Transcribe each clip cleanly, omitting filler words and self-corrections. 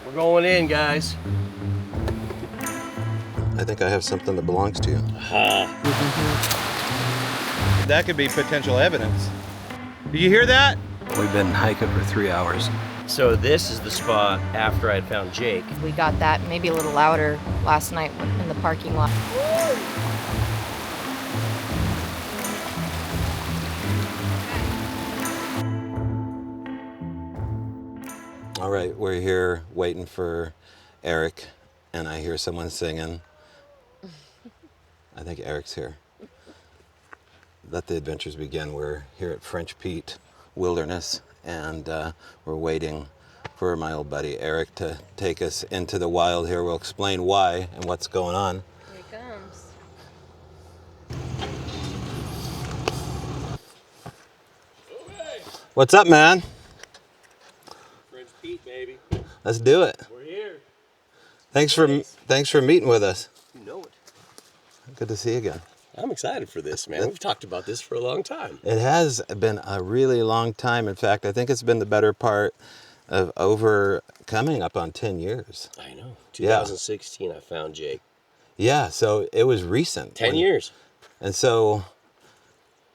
We're going in, guys. I think I have something that belongs to you. That could be potential evidence. Do you hear that? We've been hiking for 3 hours. So this is the spot after I'd found Jake. We got that maybe a little louder last night in the parking lot. All right, we're here waiting for Eric, and I hear someone singing. I think Eric's here. Let the adventures begin. We're here at French Pete Wilderness, and we're waiting for my old buddy Eric to take us into the wild here. We'll explain why and what's going on. Here he comes. What's up, man? French Pete, baby. Let's do it. We're here. Thanks for meeting with us. You know it. Good to see you again. I'm excited for this, man. We've talked about this for a long time. It has been a really long time. In fact, I think it's been the better part of coming up on 10 years. I know. 2016, I found Jake. Yeah, so it was recent. 10 years. And so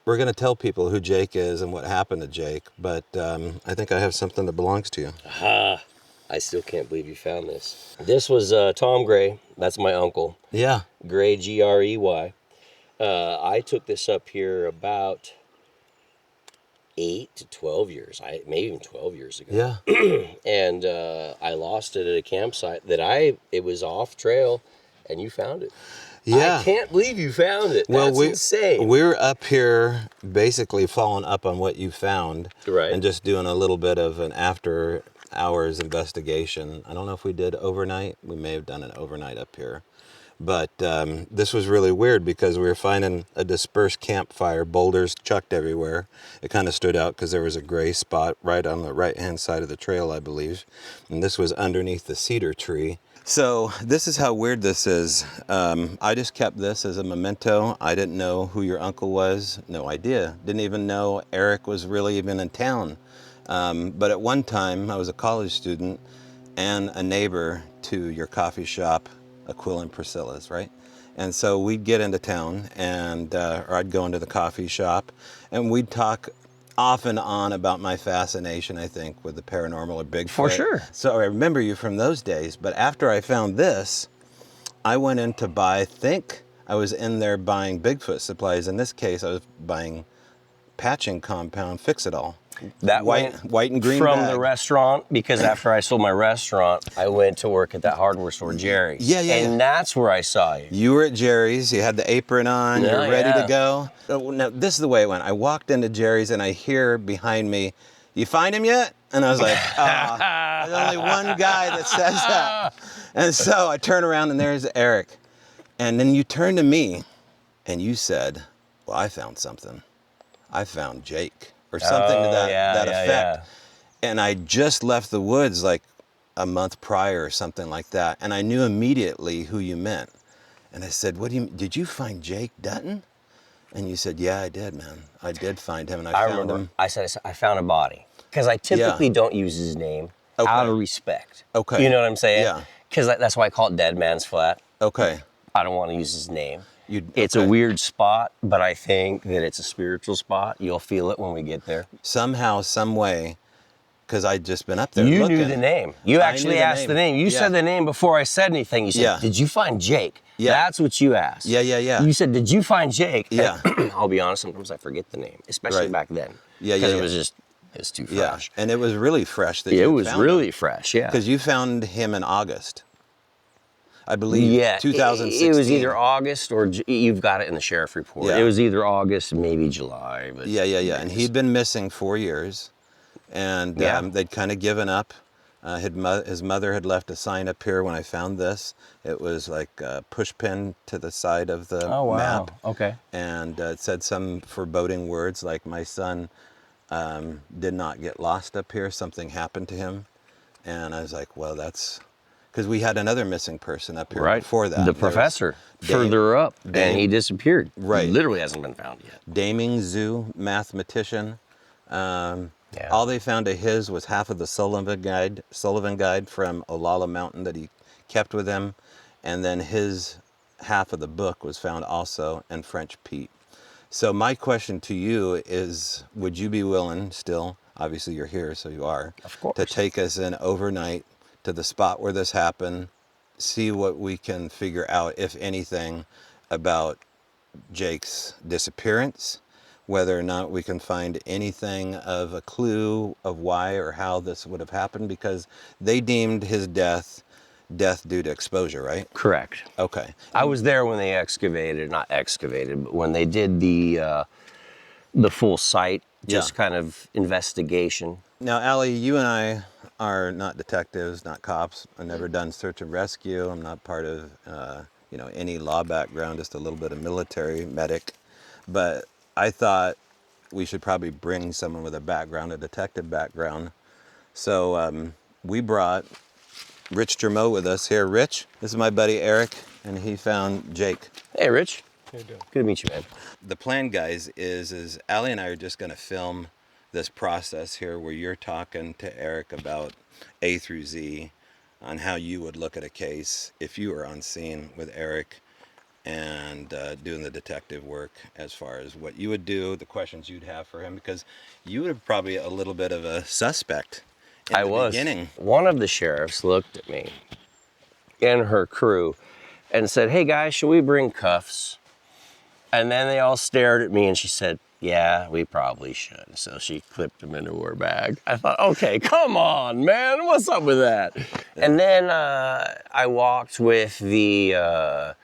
we're going to tell people who Jake is and what happened to Jake, but I think I have something that belongs to you. Aha. I still can't believe you found this. This was Tom Gray. That's my uncle. Yeah. Gray, Grey. I took this up here about 8 to 12 years, maybe even 12 years ago. Yeah. And I lost it at a campsite that it was off trail, and you found it. Yeah. I can't believe you found it. Well, That's insane. We're up here basically following up on what you found. Right. And just doing a little bit of an after hours investigation. I don't know if we did overnight. We may have done an overnight up here. But this was really weird because we were finding a dispersed campfire, boulders chucked everywhere. It kind of stood out because there was a gray spot right on the right-hand side of the trail, I believe. And this was underneath the cedar tree. So this is how weird this is. I just kept this as a memento. I didn't know who your uncle was. No idea. Didn't even know Eric was really even in town. But at one time, I was a college student and a neighbor to your coffee shop, Aquila and Priscilla's, right? And so we'd get into town, or I'd go into the coffee shop, and we'd talk off and on about my fascination, I think, with the paranormal or Bigfoot. For sure. So I remember you from those days. But after I found this, I went in to buy, I think I was in there buying Bigfoot supplies. In this case, I was buying patching compound, Fix-It-All. That white and green from bag. the restaurant, because after I sold my restaurant, I went to work at that hardware store, Jerry's. Yeah. And that's where I saw you. You were at Jerry's, you had the apron on, you were ready to go. Now, this is the way it went. I walked into Jerry's and I hear behind me, "You find him yet?" And I was like, there's only one guy that says that. And so I turn around and there's Eric. And then you turned to me and you said, "Well, I found something. I found Jake." Or something to that effect. Yeah. And I just left the woods like a month prior or something like that. And I knew immediately who you meant. And I said, did you find Jake Dutton? And you said, "Yeah, I did, man. I did find him, and I found remember him." I said, I found a body. Because I typically don't use his name out of respect. Okay. You know what I'm saying? Yeah. Because that's why I call it Dead Man's Flat. Okay. I don't want to use his name. It's okay. a weird spot, but I think that it's a spiritual spot. You'll feel it when we get there. Somehow, some way, because I'd just been up there You looking. knew the name. You actually asked the name. You Yeah. said the name before I said anything. You said, "Did you find Jake?" Yeah. That's what you asked. Yeah. You said, "Did you find Jake?" Yeah. And I'll be honest, sometimes I forget the name, especially Right. back then. Yeah. Because it was too Yeah. fresh. And it was really fresh that It you was found really him. fresh, yeah. Because you found him in August. I believe, Yeah, 2016. It was either August or you've got it in the sheriff report. Yeah. It was either August, maybe July. But Yeah. And he'd been missing 4 years, and they'd kind of given up. His mother had left a sign up here when I found this. It was like a push pin to the side of the map. Okay. And it said some foreboding words like, "My son did not get lost up here. Something happened to him." And I was like, well, that's... Because we had another missing person up here before that. The professor, further up, and he disappeared. Right. He literally hasn't been found yet. Daming Zoo mathematician. Yeah. All they found of his was half of the Sullivan Guide from Olalla Mountain that he kept with him, and then his half of the book was found also, and French Pete. So my question to you is, would you be willing still, obviously you're here, so you are, Of course. to take us in overnight to the spot where this happened, see what we can figure out, if anything, about Jake's disappearance, whether or not we can find anything of a clue of why or how this would have happened, because they deemed his death due to exposure, right? Correct. Okay. I was there when they not excavated, but when they did the full site, just Yeah. kind of investigation. Now, Allie, you and I are not detectives, not cops. I've never done search and rescue. I'm not part of, any law background, just a little bit of military medic. But I thought we should probably bring someone with a background, a detective background. So we brought Rich Germeau with us here. Rich, this is my buddy Eric, and he found Jake. Hey, Rich. How you doing? Good to meet you, man. The plan, guys, is Allie and I are just going to film this process here where you're talking to Eric about A through Z on how you would look at a case if you were on scene with Eric, and doing the detective work as far as what you would do, the questions you'd have for him, because you were probably a little bit of a suspect in the beginning. One of the sheriffs looked at me and her crew and said, "Hey guys, should we bring cuffs?" And then they all stared at me and she said, "Yeah, we probably should." So she clipped them into her bag. I thought, okay, come on, man, what's up with that? And then I walked with the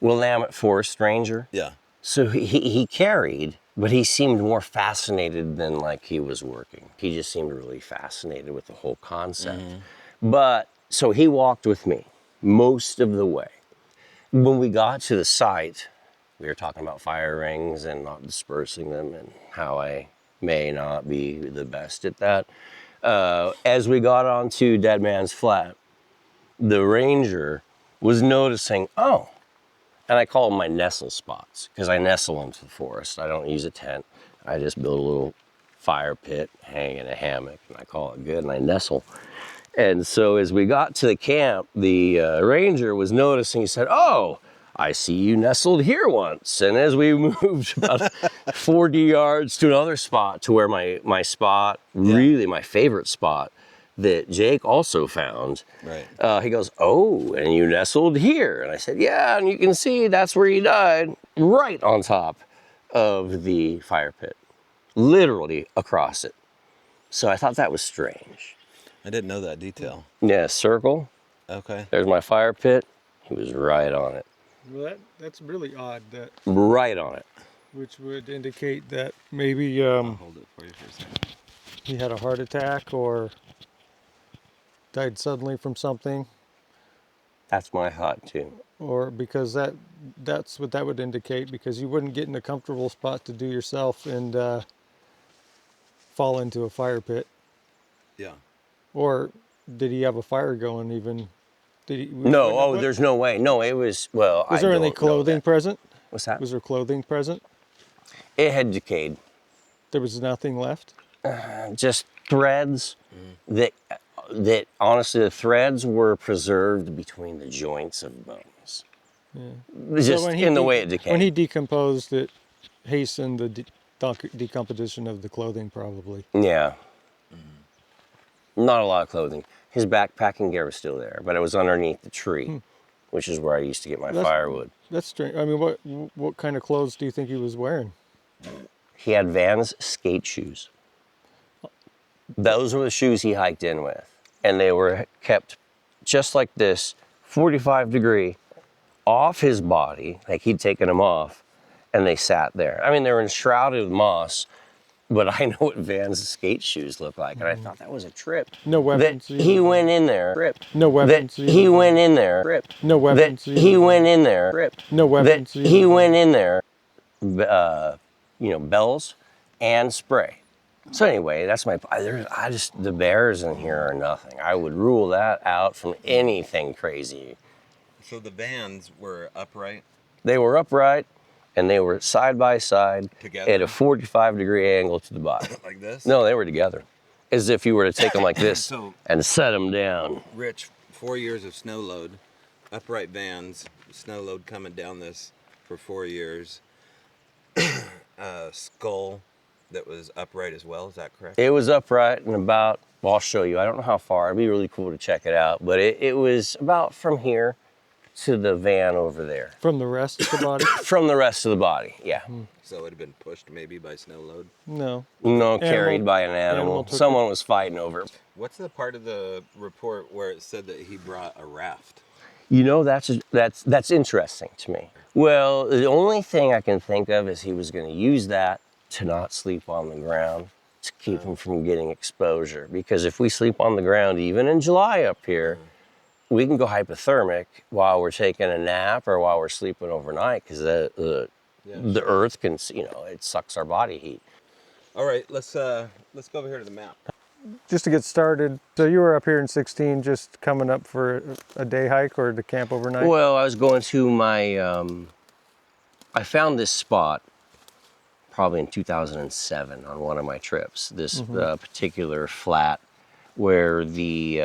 Willamette Forest Ranger. Yeah. So he carried, but he seemed more fascinated than like he was working. He just seemed really fascinated with the whole concept. But so he walked with me most of the way. When we got to the site, we were talking about fire rings and not dispersing them and how I may not be the best at that. As we got onto Dead Man's Flat, the ranger was noticing, oh, and I call them my nestle spots because I nestle into the forest. I don't use a tent. I just build a little fire pit, hang in a hammock, and I call it good, and I nestle. And so as we got to the camp, the ranger was noticing, he said, "Oh, I see you nestled here once." And as we moved about 40 yards to another spot, to where my spot, really my favorite spot, that Jake also found, Right. he goes, "Oh, and you nestled here?" And I said, "Yeah, and you can see that's where he died, right on top of the fire pit, literally across it." So I thought that was strange. I didn't know that detail. Yeah, circle, Okay. there's my fire pit, he was right on it. Well, that's really odd. That Right on it. which would indicate that maybe Hold it for you for a second. he had a heart attack or died suddenly from something, That's my thought too. or because that's what that would indicate, because you wouldn't get in a comfortable spot to do yourself and fall into a fire pit. Yeah. Or did he have a fire going even? Did he? No, oh, there's no way. No, it was, well, Was there any clothing present? What's that? Was there clothing present? It had decayed. There was nothing left? Just threads that honestly, the threads were preserved between the joints of bones. Yeah. Just when in the way it decayed. When he decomposed, it hastened the decomposition of the clothing, probably. Yeah. Not a lot of clothing. His backpacking gear was still there, but it was underneath the tree, which is where I used to get my firewood. That's strange. I mean, what kind of clothes do you think he was wearing? He had Vans skate shoes. Those were the shoes he hiked in with. And they were kept just like this, 45 degree, off his body, like he'd taken them off, and they sat there. I mean, they were enshrouded with moss, but I know what Vans skate shoes look like, and I thought that was a trip. No weapons. That he went in there. No weapons. That he went in there. No weapons. That he went in there. No weapons. That he went in there. Bells and spray. So anyway, that's my. The bears in here are nothing. I would rule that out from anything crazy. So the Vans were upright? They were upright, and they were side by side Together? at a 45-degree angle to the body. Like this? No, they were together. As if you were to take them like this So- and set them down. Rich, 4 years of snow load, upright vans, snow load coming down this for 4 years. Skull that was upright as well, is that correct? It was upright and about, well, I'll show you. I don't know how far. It'd be really cool to check it out. But it was about from here to the van over there. From the rest of the body? From the rest of the body, yeah. So it had been pushed maybe by snow load. No. No, carried by an animal animal. took Someone was fighting over it. What's the part of the report where it said that he brought a raft? You know, that's interesting to me. Well, the only thing I can think of is he was going to use that to not sleep on the ground to keep him from getting exposure. Because if we sleep on the ground, even in July up here, we can go hypothermic while we're taking a nap or while we're sleeping overnight because the earth can, it sucks our body heat. All right, let's go over here to the map. Just to get started, so you were up here in 16 just coming up for a day hike or to camp overnight? Well, I was going to my, I found this spot probably in 2007 on one of my trips, this particular flat where the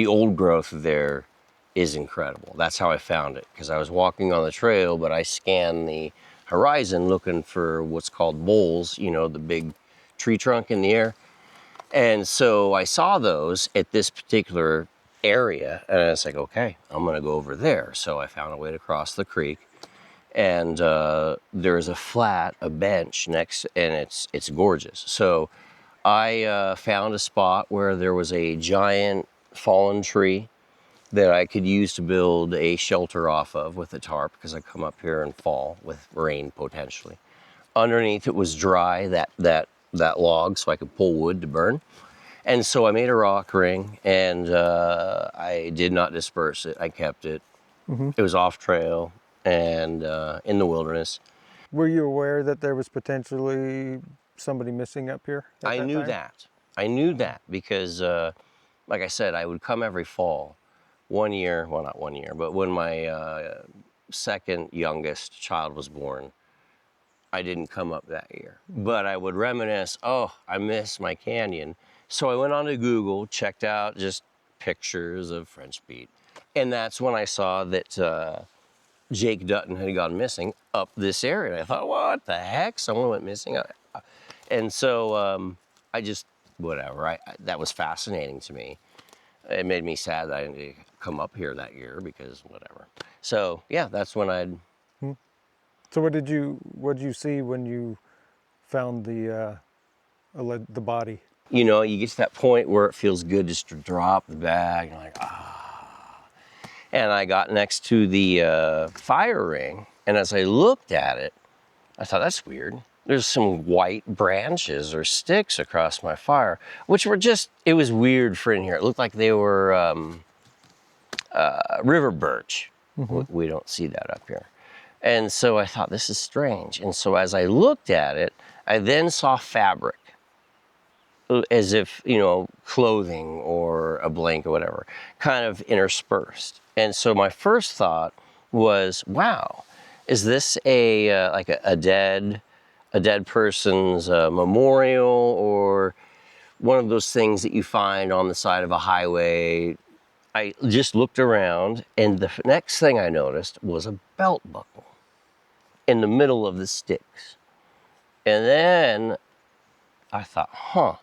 old growth there is incredible. That's how I found it, because I was walking on the trail, but I scanned the horizon looking for what's called boles, the big tree trunk in the air. And so I saw those at this particular area, and I was like, okay, I'm gonna go over there. So I found a way to cross the creek, and there's a flat, a bench next, and it's gorgeous. So I found a spot where there was a giant fallen tree that I could use to build a shelter off of with a tarp, because I come up here in fall with rain potentially. Underneath it was dry, that log, so I could pull wood to burn. And so I made a rock ring, and I did not disperse it. I kept it. It was off trail and in the wilderness. Were you aware that there was potentially somebody missing up here? I knew that. I knew that because, like I said, I would come every fall. 1 year, well, not 1 year, but when my second youngest child was born, I didn't come up that year. But I would reminisce, oh, I miss my canyon. So I went onto Google, checked out just pictures of French Beat. And that's when I saw that Jake Dutton had gone missing up this area. And I thought, what the heck? Someone went missing. And so I just, whatever, that was fascinating to me. It made me sad that I didn't come up here that year because whatever. So yeah, that's when I'd. So what did you see when you found the body? You get to that point where it feels good just to drop the bag and like, And I got next to the fire ring, and as I looked at it, I thought, that's weird. There's some white branches or sticks across my fire, which were it was weird for in here. It looked like they were river birch. We don't see that up here. And so I thought, this is strange. And so as I looked at it, I then saw fabric, as if, clothing or a blanket or whatever, kind of interspersed. And so my first thought was, wow, is this a dead person's memorial, or one of those things that you find on the side of a highway? I just looked around, and the next thing I noticed was a belt buckle in the middle of the sticks. And then I thought, huh.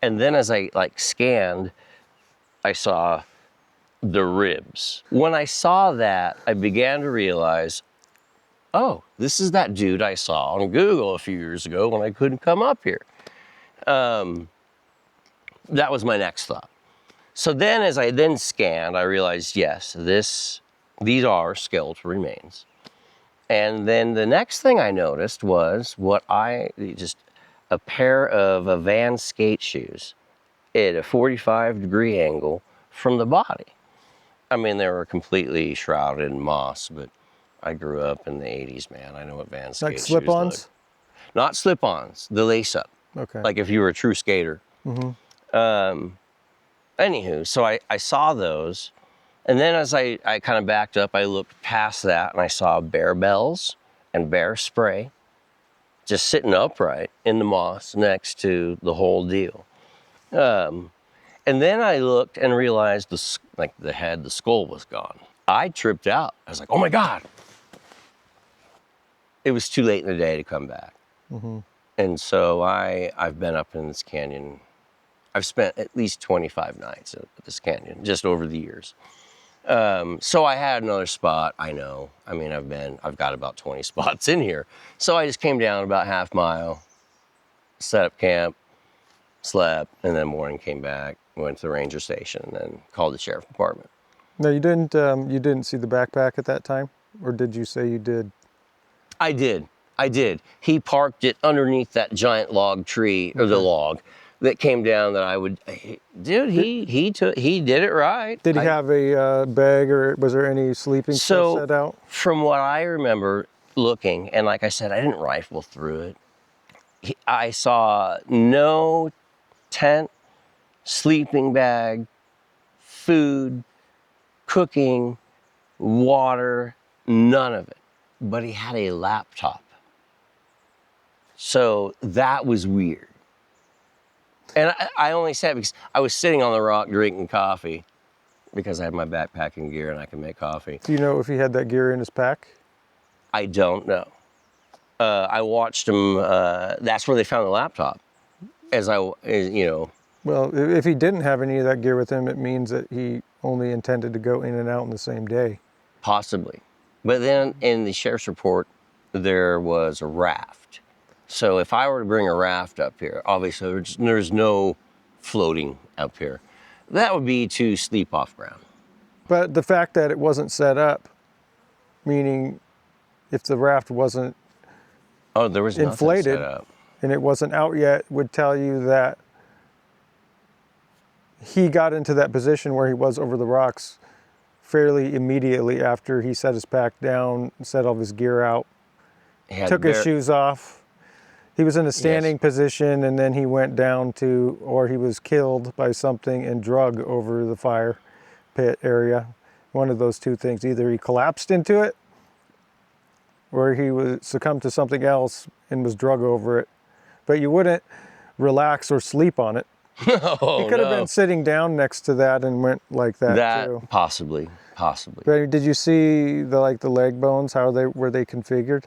And then as I scanned, I saw the ribs. When I saw that, I began to realize, oh, this is that dude I saw on Google a few years ago when I couldn't come up here. That was my next thought. So then as I then scanned, I realized, yes, these are skeletal remains. And then the next thing I noticed was a pair of Vans skate shoes at a 45-degree angle from the body. I mean, they were completely shrouded in moss, but I grew up in the 80s, man. I know what Vans skate shoes look. Like slip-ons? Not slip-ons, the lace-up. Okay. Like if you were a true skater. Anywho, so I saw those, and then as I kind of backed up, I looked past that and I saw bear bells and bear spray, just sitting upright in the moss next to the whole deal. And then I looked and realized the skull was gone. I tripped out. I was like, oh my God. It was too late in the day to come back. And so I've been up in this canyon. I've spent at least 25 nights at this canyon just over the years. So I had another spot. I know. I mean, I've got about 20 spots in here. So I just came down about half mile, set up camp, slept, and then morning came back, went to the ranger station, and then called the sheriff department. No, you didn't see the backpack at that time, or did you say you did? I did. He parked it underneath that giant log tree, or the log that came down that I would, dude, he did it right. Did he have a bag, or was there any sleeping stuff set out? From what I remember looking, and like I said, I didn't rifle through it. I saw no tent, sleeping bag, food, cooking, water, none of it. But he had a laptop. So that was weird. And I only said because I was sitting on the rock drinking coffee because I had my backpacking gear and I can make coffee. Do you know if he had that gear in his pack? I don't know. I watched him. That's where they found the laptop. Well, if he didn't have any of that gear with him, it means that he only intended to go in and out in the same day. Possibly. But then in the sheriff's report, there was a raft. So if I were to bring a raft up here, obviously there's no floating up here. That would be to sleep off ground. But the fact that it wasn't set up, meaning if the raft wasn't there was nothing inflated set up. And it wasn't out yet, would tell you that he got into that position where he was over the rocks fairly immediately after he set his pack down, set all of his gear out, took his shoes off. He was in a standing position, and then he went down to, or he was killed by something and drug over the fire pit area. One of those two things. Either he collapsed into it, or he was succumbed to something else and was drug over it. But you wouldn't relax or sleep on it. No, He could have been sitting down next to that and went like that too. Possibly. But did you see the leg bones? How were they configured?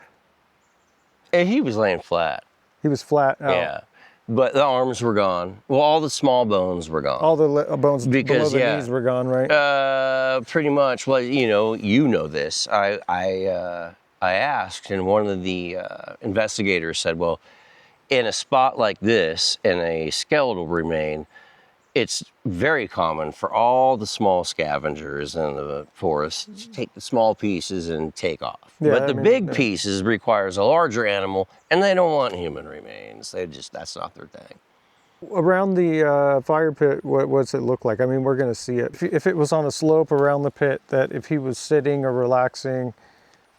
And he was laying flat. He was flat out. Yeah, but the arms were gone. Well, all the small bones were gone. All the bones below the knees were gone, right? Pretty much. Well, you know this. I asked, and one of the investigators said, well, in a spot like this, in a skeletal remain, it's very common for all the small scavengers in the forest to take the small pieces and take off. Yeah, but the big pieces requires a larger animal, and they don't want human remains. That's not their thing. Around the fire pit, what's it look like? I mean, we're going to see it. If it was on a slope around the pit, that if he was sitting or relaxing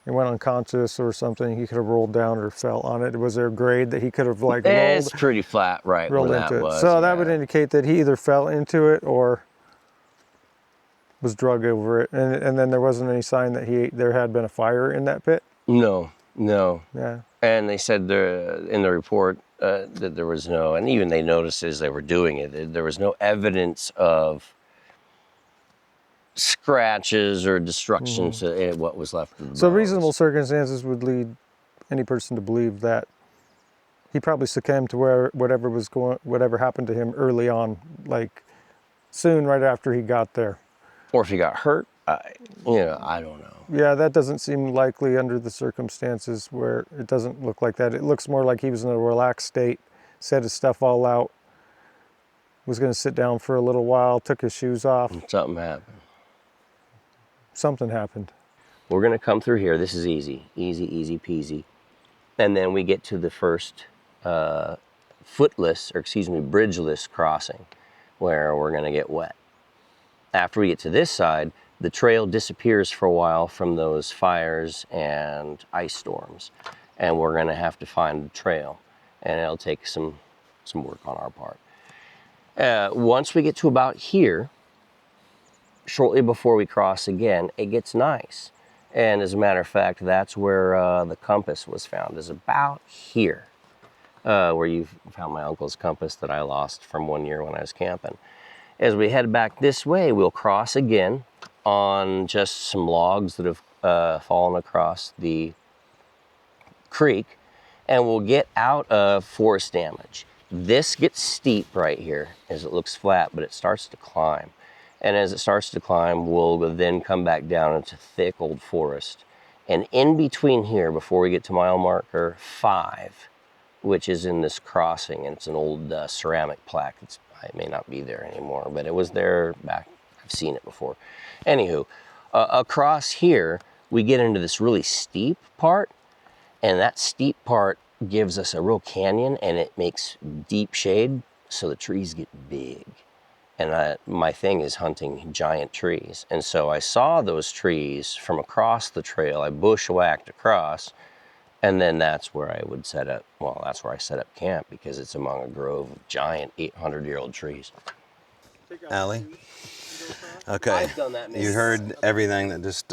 and went unconscious or something, he could have rolled down or fell on it. Was there a grade that he could have rolled? It's pretty flat, right? Rolled into it. So that would indicate that he either fell into it or was drug over it. And then there wasn't any sign that there had been a fire in that pit? No. Yeah. And they said in the report that there was no, and even they noticed as they were doing it, there was no evidence of scratches or destruction to what was left of the So bones. reasonable circumstances would lead any person to believe that he probably succumbed to whatever happened to him early on, like soon right after he got there. Or if he got hurt, I don't know. Yeah, that doesn't seem likely under the circumstances where it doesn't look like that. It looks more like he was in a relaxed state, set his stuff all out, was going to sit down for a little while, took his shoes off. Something happened. Something happened. We're going to come through here. This is easy peasy. And then we get to the first bridgeless crossing where we're going to get wet. After we get to this side, the trail disappears for a while from those fires and ice storms. And we're going to have to find the trail. And it'll take some work on our part. Once we get to about here, shortly before we cross again, it gets nice. And as a matter of fact, that's where the compass was found, is about here, where you found my uncle's compass that I lost from one year when I was camping. As we head back this way, we'll cross again on just some logs that have fallen across the creek, and we'll get out of forest damage. This gets steep right here as it looks flat, but it starts to climb. And as it starts to climb, we'll then come back down into thick old forest. And in between here, before we get to mile marker 5, which is in this crossing, and it's an old ceramic plaque. It may not be there anymore, but it was there back, I've seen it before. Anywho, across here, we get into this really steep part, and that steep part gives us a real canyon, and it makes deep shade, so the trees get big. And my thing is hunting giant trees. And so I saw those trees from across the trail. I bushwhacked across, and then that's where I would set up, well, that's where I set up camp, because it's among a grove of giant 800-year-old trees. Allie? Okay. I've done that many You heard everything that just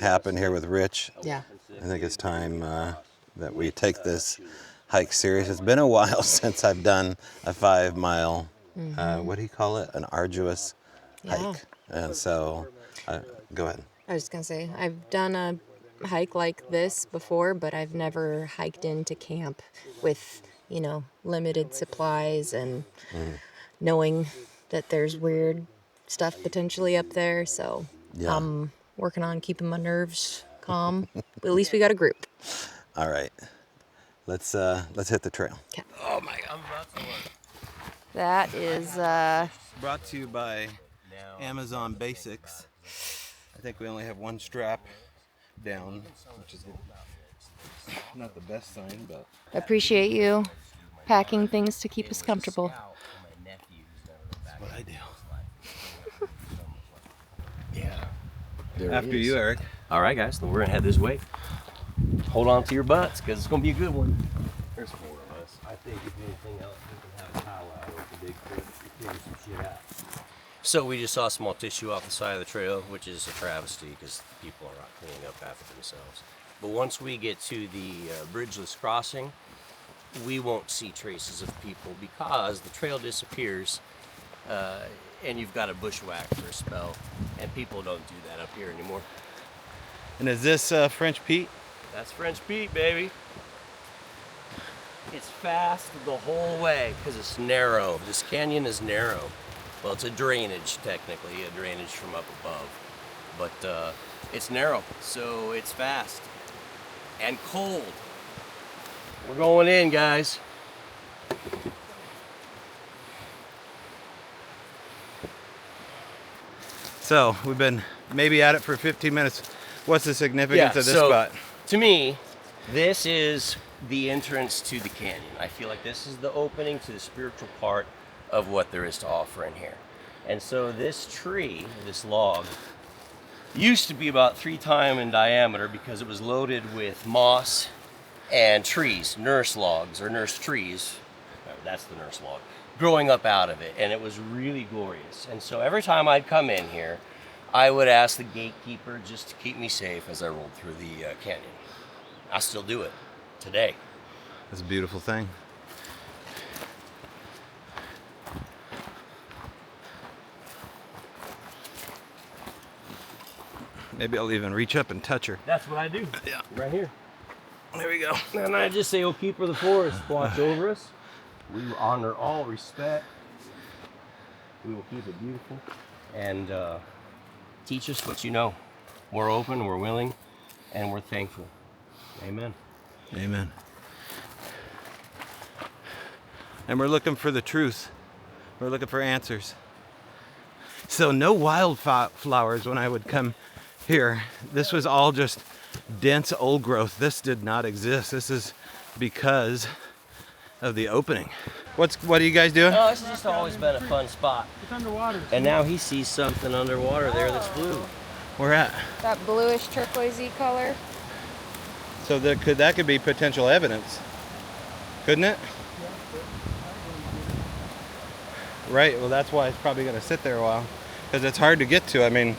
happened here with Rich. Yeah. I think it's time that we take this hike serious. It's been a while since I've done a 5-mile, what do you call it? An arduous hike. And so, go ahead. I was just gonna say, I've done a hike like this before, but I've never hiked into camp with, limited supplies and knowing that there's weird stuff potentially up there. So Yeah. I'm working on keeping my nerves calm. But at least we got a group. All right. Let's hit the trail. Okay. Oh my God, I'm about to work. That is Brought to you by Amazon Basics. I think we only have one strap down, which is not the best sign, but appreciate you packing things to keep us comfortable. that's what I do. Yeah. After you, Eric. All right, guys, then we're gonna head this way. Hold on to your butts, because it's gonna be a good one. There's 4 of us. I think if anything else, we can have a powwow with the Bigfoot, figure some shit out. So we just saw small tissue off the side of the trail, which is a travesty because people are not cleaning up after themselves. But once we get to the bridgeless crossing, we won't see traces of people because the trail disappears, and you've got a bushwhack for a spell, and people don't do that up here anymore. And is this French Pete? That's French Pete, baby. It's fast the whole way because it's narrow. This canyon is narrow. Well, it's a drainage, technically, a drainage from up above. But it's narrow, so it's fast and cold. We're going in, guys. So we've been maybe at it for 15 minutes. What's the significance of this spot? To me, this is the entrance to the canyon. I feel like this is the opening to the spiritual part of what there is to offer in here. And so this tree, this log, used to be about 3 times in diameter because it was loaded with moss and trees, nurse logs or nurse trees. That's the nurse log, growing up out of it. And it was really glorious. And so every time I'd come in here, I would ask the gatekeeper just to keep me safe as I rolled through the canyon. I still do it today. That's a beautiful thing. Maybe I'll even reach up and touch her. That's what I do. Yeah. Right here. There we go. And I just say, oh, keeper of the forest, watch over us. We honor all respect. We will keep it beautiful. And teach us what you know. We're open, we're willing, and we're thankful. Amen. Amen. And we're looking for the truth. We're looking for answers. So no wildflowers when I would come here. This was all just dense old growth. This did not exist. This is because of the opening. What are you guys doing? Oh, this has just always been a fun spot. It's underwater. And now he sees something underwater there that's blue. Where at? That bluish turquoisey color. So that could be potential evidence, couldn't it? Right. Well, that's why it's probably going to sit there a while, because it's hard to get to. I mean,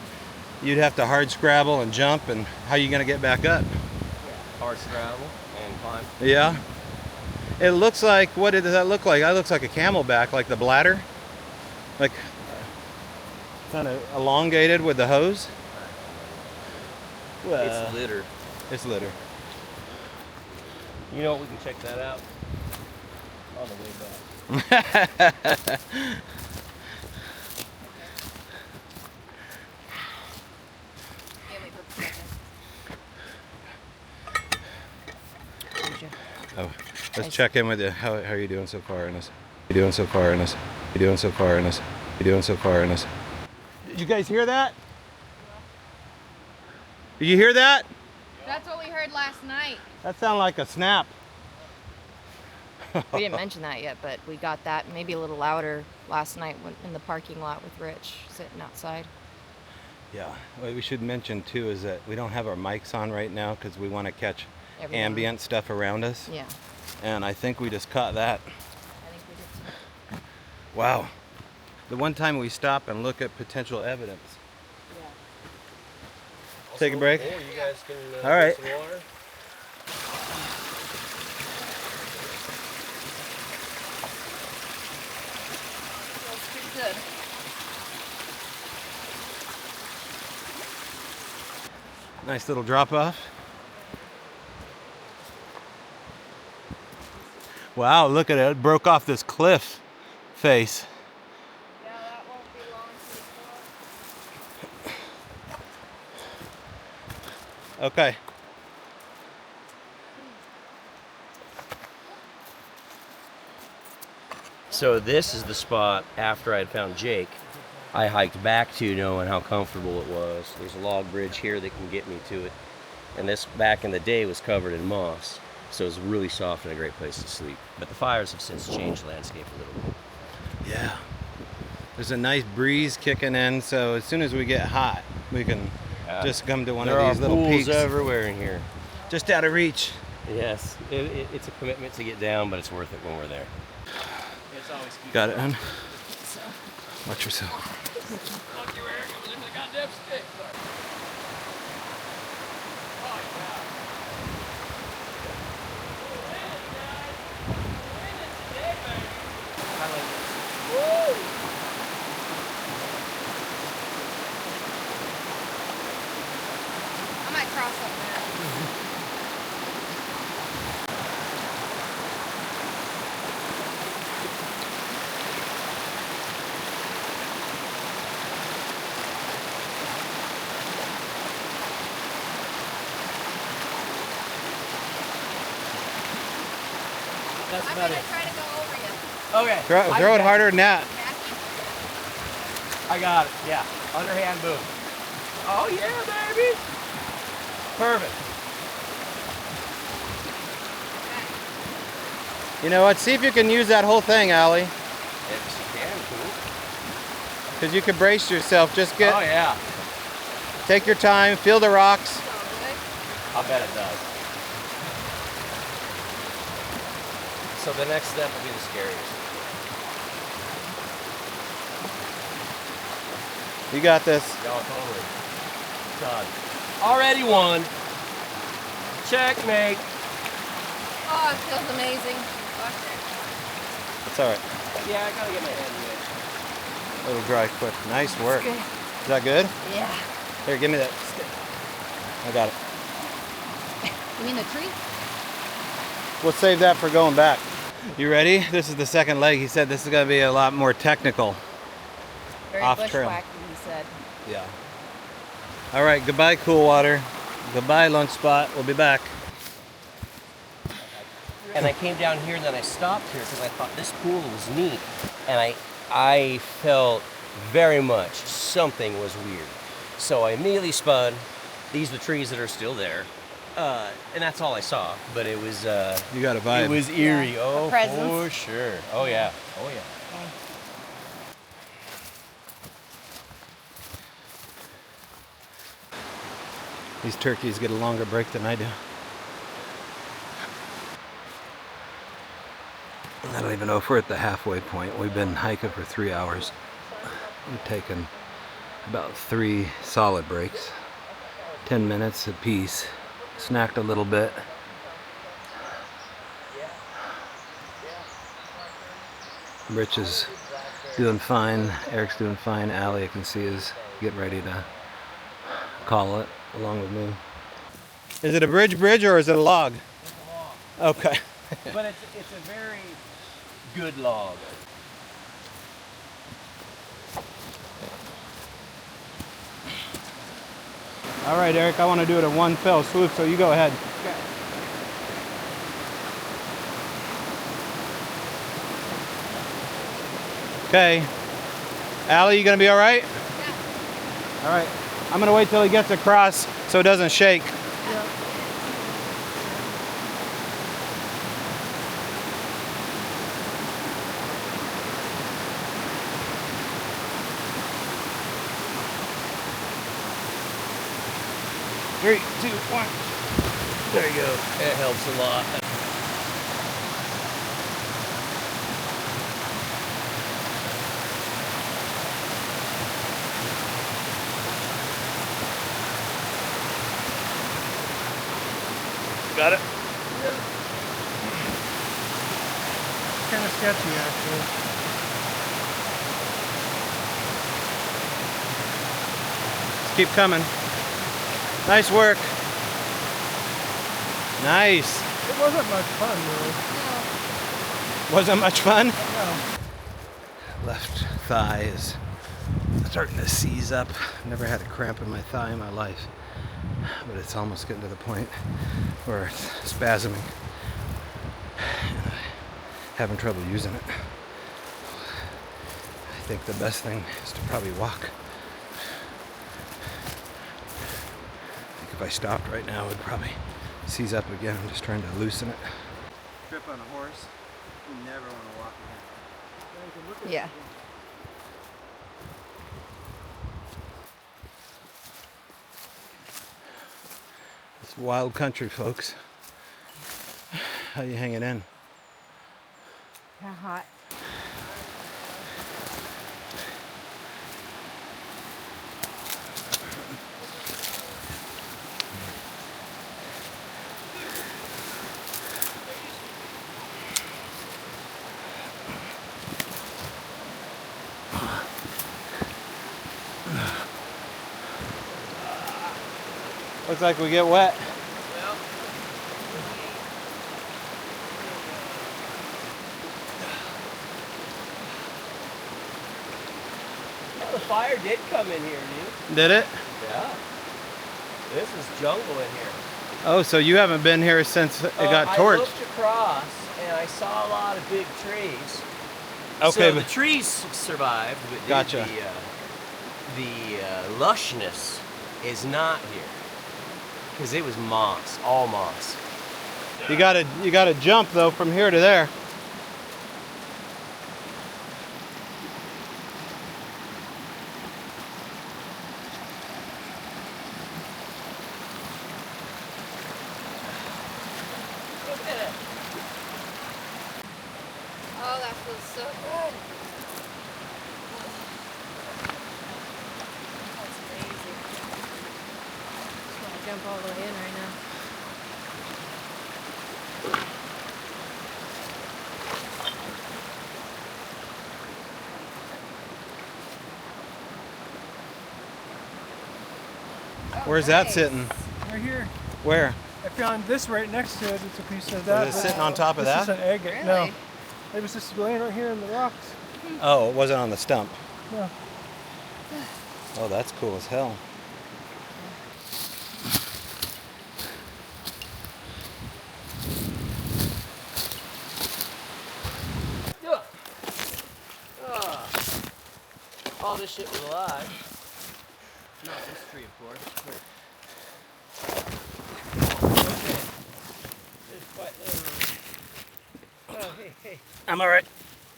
you'd have to hard scrabble and jump, and how are you gonna get back up? Hard scrabble and climb. Yeah. It looks like, what does that look like? That looks like a camelback, like the bladder. Like kind of elongated with the hose. It's litter. It's litter. You know what? We can check that out on the way back. Oh, let's check in with you. How are you doing so far in this? You doing so far in this? You doing so far in this? You doing so far in this? Did you guys hear that? Did you hear that? That's what we heard last night. That sounded like a snap. We didn't mention that yet, but we got that maybe a little louder last night in the parking lot with Rich sitting outside. Yeah, what we should mention too is that we don't have our mics on right now because we want to catch Everyone. ambient stuff around us. Yeah, And I think we just caught that. I think we did too. Wow. The one time we stop and look at potential evidence. Yeah. Take a break? You guys can All right. get some water. Feels pretty good. Nice little drop off. Wow, look at it. It broke off this cliff face. Yeah, that won't be long before. Okay. So this is the spot after I had found Jake. I hiked back to knowing how comfortable it was. There's a log bridge here that can get me to it. And this back in the day was covered in moss. So it's really soft and a great place to sleep. But the fires have since changed the landscape a little bit. Yeah. There's a nice breeze kicking in, so as soon as we get hot, we can just come to one of these little peaks. There are pools everywhere in here. Just out of reach. Yes, it's a commitment to get down, but it's worth it when we're there. Got it, hon? Watch yourself. I might cross up there. That's I'm about gonna it. try to go over you. Okay. Throw it harder than that. I got it. Yeah. Underhand boom. Oh yeah, baby. Perfect. You know what? See if you can use that whole thing, Allie. If you can, cool. Because you can brace yourself. Just Oh yeah. take your time, feel the rocks. I bet it does. So the next step will be the scariest. You got this. No, totally. Done. Already won. Checkmate. Oh, it feels amazing. That's all right. Yeah, I gotta get my head in it. It'll dry quick. Nice work. Good. Is that good? Yeah. Here, give me that stick. I got it. You mean the tree? We'll save that for going back. You ready? This is the second leg. He said this is going to be a lot more technical. Very Off trail. bushwhacky, he said. Yeah. All right. Goodbye, cool water. Goodbye, lunch spot. We'll be back. And I came down here and then I stopped here because I thought this pool was neat. And I felt very much something was weird. So I immediately spun. These are the trees that are still there. And that's all I saw. But it was You got a vibe. it was eerie. Yeah. Oh, A presence. for sure. Oh yeah. Oh yeah. These turkeys get a longer break than I do. I don't even know if we're at the halfway point. We've been hiking for 3 hours. We've taken About 3 solid breaks. 10 minutes apiece. Snacked a little bit. Rich is doing fine. Eric's doing fine. Allie, I can see, is getting ready to call it along with me. Is it a bridge or is it a log? It's a log. Okay. But it's a very good log. All right, Eric, I want to do it in one fell swoop, so you go ahead. Okay. Allie, you gonna be all right? Yeah. All right. I'm gonna wait till he gets across so it doesn't shake. Yeah. 3, 2, 1. There you go. It helps a lot. Got it? Kind of sketchy, actually. Just keep coming. Nice work. Nice. It wasn't much fun, really. Wasn't much fun? No. Left thigh is starting to seize up. Never had a cramp in my thigh in my life, but it's almost getting to the point where it's spasming and I'm having trouble using it. I think the best thing is to probably walk. I think if I stopped right now, it would probably seize up again. I'm just trying to loosen it. Trip on a horse, you never want to walk again. Yeah. It's wild country, folks. How you hanging in? Kind of hot. Looks like we get wet. The fire did come in here, dude. Did it? Yeah. This is jungle in here. Oh, so you haven't been here since it got I torched. looked across and I saw a lot of big trees. Okay, So the but trees survived, but dude, Gotcha. the lushness is not here. Because it was moss, all moss. you gotta jump though from here to there. Look at it. Oh, that feels so good. That's crazy. Just want to jump all the way in right now. Where's that sitting? Right here. Where? I found this right next to it. It's a piece of that. Was it sitting on top of This is that? an egg. Really? No. It was just laying right here in the rocks. Oh, it wasn't on the stump. Yeah. Oh, that's cool as hell. Look. All this shit was alive. Not this tree, of course. Okay. There's quite literally. Oh, hey. I'm all right.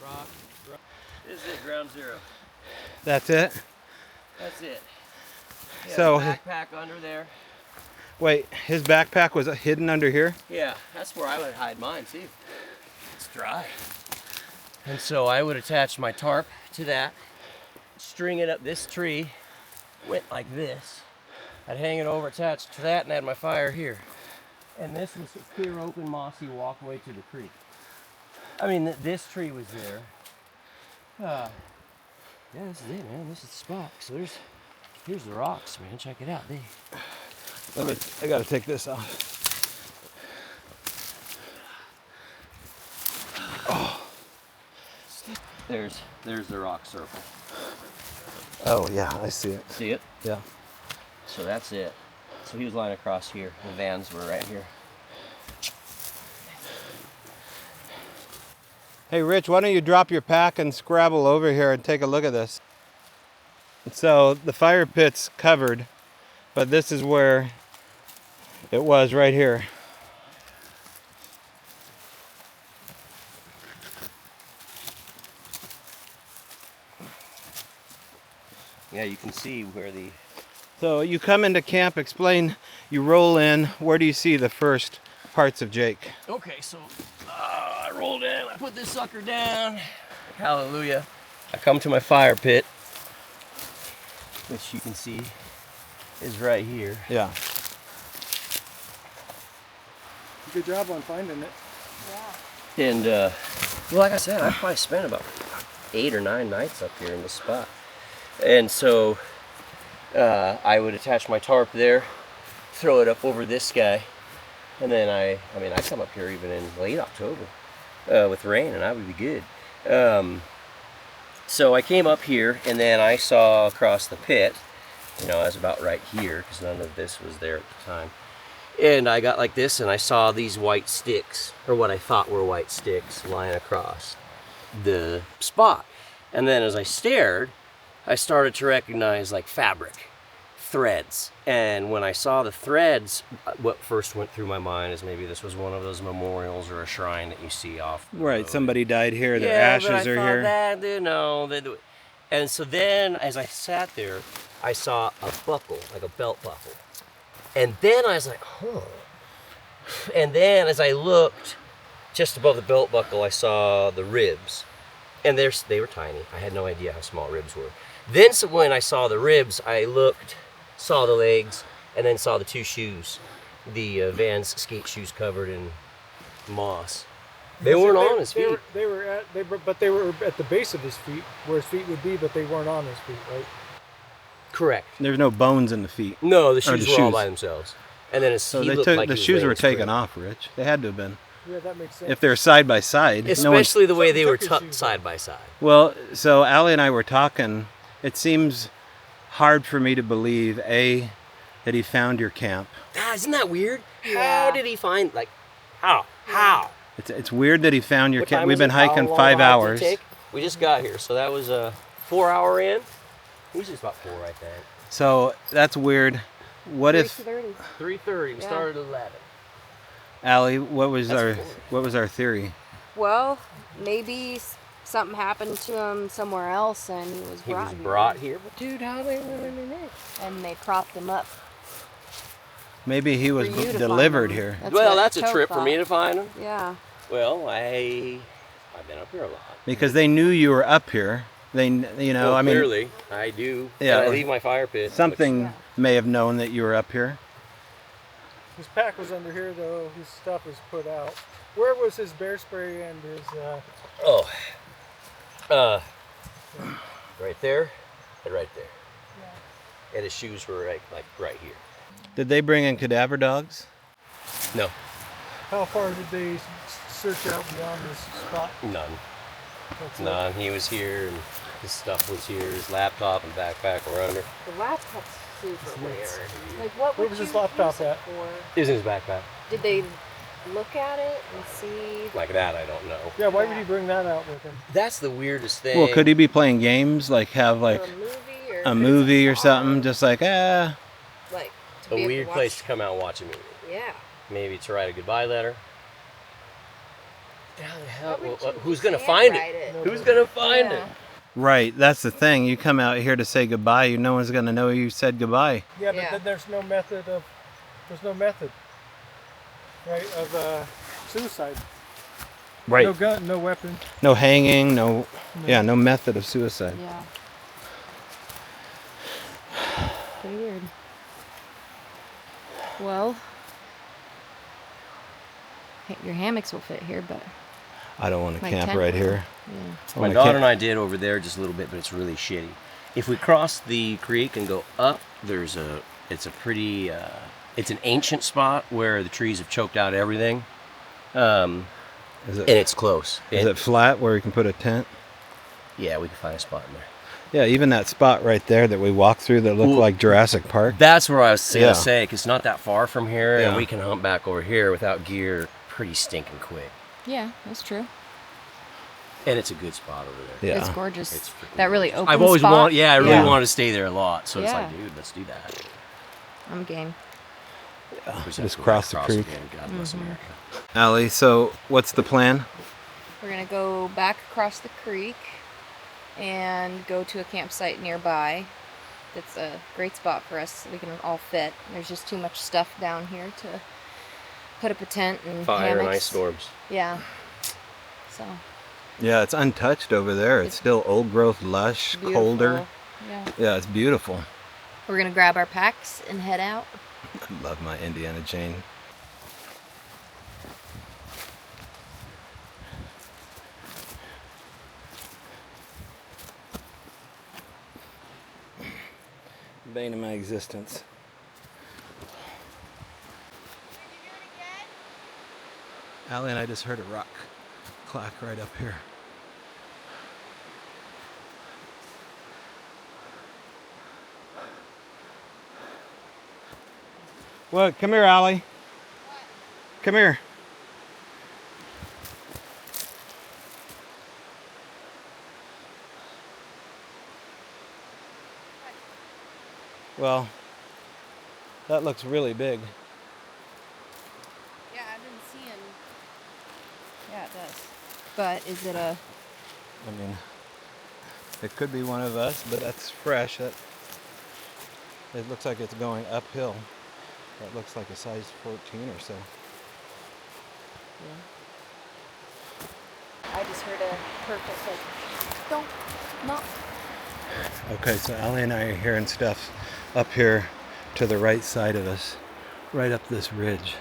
Rock. This is it, ground zero. That's it. That's it. Yeah, So- backpack under there. Wait, his backpack was hidden under here? Yeah, that's where I would hide mine too. It's dry. And so I would attach my tarp to that, string it up this tree, went like this. I'd hang it over attached to that and had my fire here. And this was a clear, open, mossy walkway to the creek. I mean, this tree was there. Yeah, this is it, man. This is the spot. So here's the rocks, man. Check it out. I gotta take this off. There's the rock circle. Oh yeah, I see it. See it? Yeah. So that's it. So he was lying across here. The vans were right here. Hey Rich, why don't you drop your pack and scrabble over here and take a look at this. So the fire pit's covered, but this is where it was right here. Yeah, you can see where the... So you come into camp, explain, you roll in, where do you see the first parts of Jake? Okay, so I rolled in, I put this sucker down. Hallelujah. I come to my fire pit, which you can see is right here. Yeah. Good job on finding it. And, well, like I said, I probably spent about 8 or 9 nights up here in this spot. And so I would attach my tarp there, throw it up over this guy, and then I come up here even in late October with rain, and I would be good. So I came up here, and then I saw across the pit, I was about right here, because none of this was there at the time. And I got like this, and I saw these white sticks, or what I thought were white sticks, lying across the spot. And then as I stared, I started to recognize like fabric, threads. And when I saw the threads, what first went through my mind is maybe this was one of those memorials or a shrine that you see off the Right, road. somebody died here, their Yeah, ashes but I are thought here. that, and so then as I sat there, I saw a buckle, like a belt buckle. And then I was like, huh. And then as I looked just above the belt buckle, I saw the ribs. And they were tiny. I had no idea how small ribs were. Then so when I saw the ribs, I looked, saw the legs, and then saw the 2 shoes. The Vans skate shoes covered in moss. They weren't on his feet. They were at the base of his feet, where his feet would be, but they weren't on his feet, right? Correct. There's no bones in the feet. No, the shoes the were all shoes. by themselves. And then So he they looked took like the he was shoes laying were taken straight. off, Rich. They had to have been. Yeah, that makes sense. If they're side by side. no one's- Especially the way they were Something took his tucked shoes side by side. Well, so Allie and I were talking. It seems hard for me to believe, that he found your camp. Isn't that weird? Yeah. How did he find, like, how? It's weird that he found your What camp. time We've is been it? How hiking long 5 did it hours. take? We just got here, so that was a 4-hour in. It was just about 4, I think. So that's weird. What if 3:30. 3:30. We Yeah. started at 11. Allie? What was That's our theory? Well, maybe something happened to him somewhere else, and he was He brought was here. brought here, but dude, how they living in it? And they propped him up. Maybe he was For you to delivered find him. here. That's Well, what that's a Tobe trip for me thought. to find him. Yeah. Well, I've been up here a lot. Because they knew you were up here. They, Well, I mean, clearly, I do. Yeah, And I or leave my fire pit. something Yeah. may have known that you were up here. His pack was under here, though. His stuff was put out. Where was his bear spray and his? Right there, and right there. And his shoes were right here. Did they bring in cadaver dogs? No, How far did they search out beyond this spot? none. That's it. None. He was here, and his stuff was here. His laptop and backpack were under. The laptop's super weird. Like, what Where would was you his laptop use it at? for? It was in his backpack. Did they look at it and see? Like that, I don't know. Yeah, why would he bring that out with him? That's the weirdest thing. Well, could he be playing games, like have like For a movie or a movie or something, just like like to A be able weird to place watch- to come out and watch a movie. Yeah. Maybe to write a goodbye letter. How the hell? Why would well, you who's gonna can't find write it? it? Who's gonna find Yeah. it? right. That's the thing. You come out here to say goodbye. No one's gonna know you said goodbye. Yeah, but Yeah. then there's no method, right, of suicide. Right. No gun, no weapon. No hanging. No. Yeah. No method of suicide. Yeah. pretty weird. Well, your hammocks will fit here, but I don't want to my camp tent right will. here. Yeah. My daughter and I did over there just a little bit, but it's really shitty. If we cross the creek and go up, it's an ancient spot where the trees have choked out everything. And it's close. Is it flat where you can put a tent? Yeah, we can find a spot in there. Yeah, even that spot right there that we walked through that looked like Jurassic Park. That's where I was going to say, because it's not that far from here, Yeah. and we can hump back over here without gear pretty stinking quick. Yeah, that's true. And it's a good spot over there. Yeah. It's gorgeous. It's freaking That really gorgeous. open I've always spot. wanted, I really wanted to stay there a lot. So it's Yeah. like, dude, let's do that. I'm game. Just cross the creek. Again. God bless America. Allie, so what's the plan? We're gonna go back across the creek and go to a campsite nearby. That's a great spot for us. We can all fit. There's just too much stuff down here to put up a tent and Fire and hammocks. ice storms. Yeah. So Yeah, it's untouched over there. It's still old growth, lush, beautiful. colder. Yeah. Yeah, it's beautiful. We're gonna grab our packs and head out. I love my Indiana chain. Bane of my existence. Allie and I just heard a rock clack right up here. Well, come here, Allie. Come here. Well, that looks really big. Yeah, I've been seeing. Yeah, it does. But is it a? I mean, it could be one of us, but that's fresh. It looks like it's going uphill. That looks like a size 14 or so. Yeah. I just heard a perfect like. Don't. No. Okay, so Allie and I are hearing stuff up here to the right side of us, right up this ridge.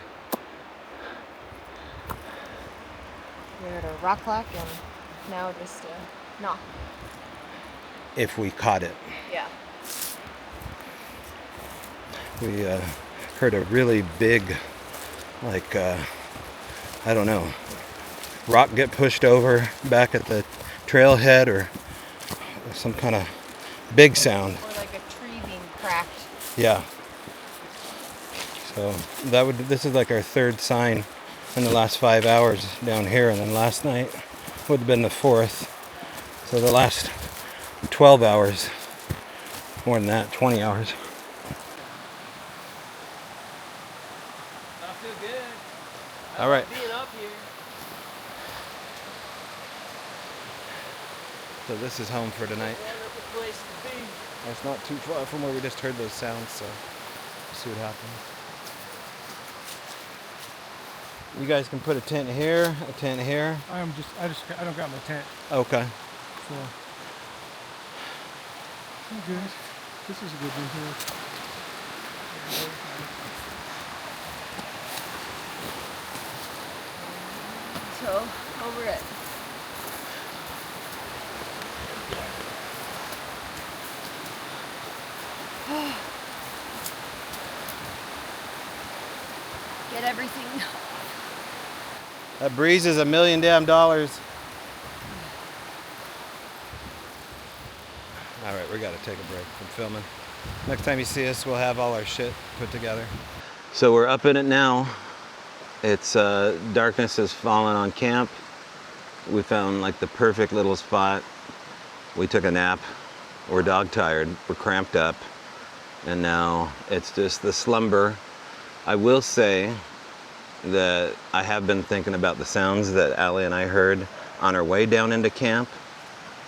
We heard a rock clack and now just a knock. If we caught it. Yeah. We heard a really big, like, I don't know, rock get pushed over back at the trailhead or some kind of big sound. Or like a tree being cracked. Yeah. So this is like our third sign in the last 5 hours down here, and then last night would have been the fourth. So the last 12 hours, more than that, 20 hours. Not too good. All right. Being up here. So this is home for tonight. Wonderful place to be. It's not too far from where we just heard those sounds, so we'll see what happens. You guys can put a tent here, a tent here. I don't got my tent, Okay. so I'm good. This is a good one here. So over it. Get everything. That breeze is $1 million damn dollars. All right, we got to take a break from filming. Next time you see us, we'll have all our shit put together. So we're up in it now. It's darkness has fallen on camp. We found like the perfect little spot. We took a nap. We're dog tired. We're cramped up. And now it's just the slumber. I will say that I have been thinking about the sounds that Allie and I heard on our way down into camp.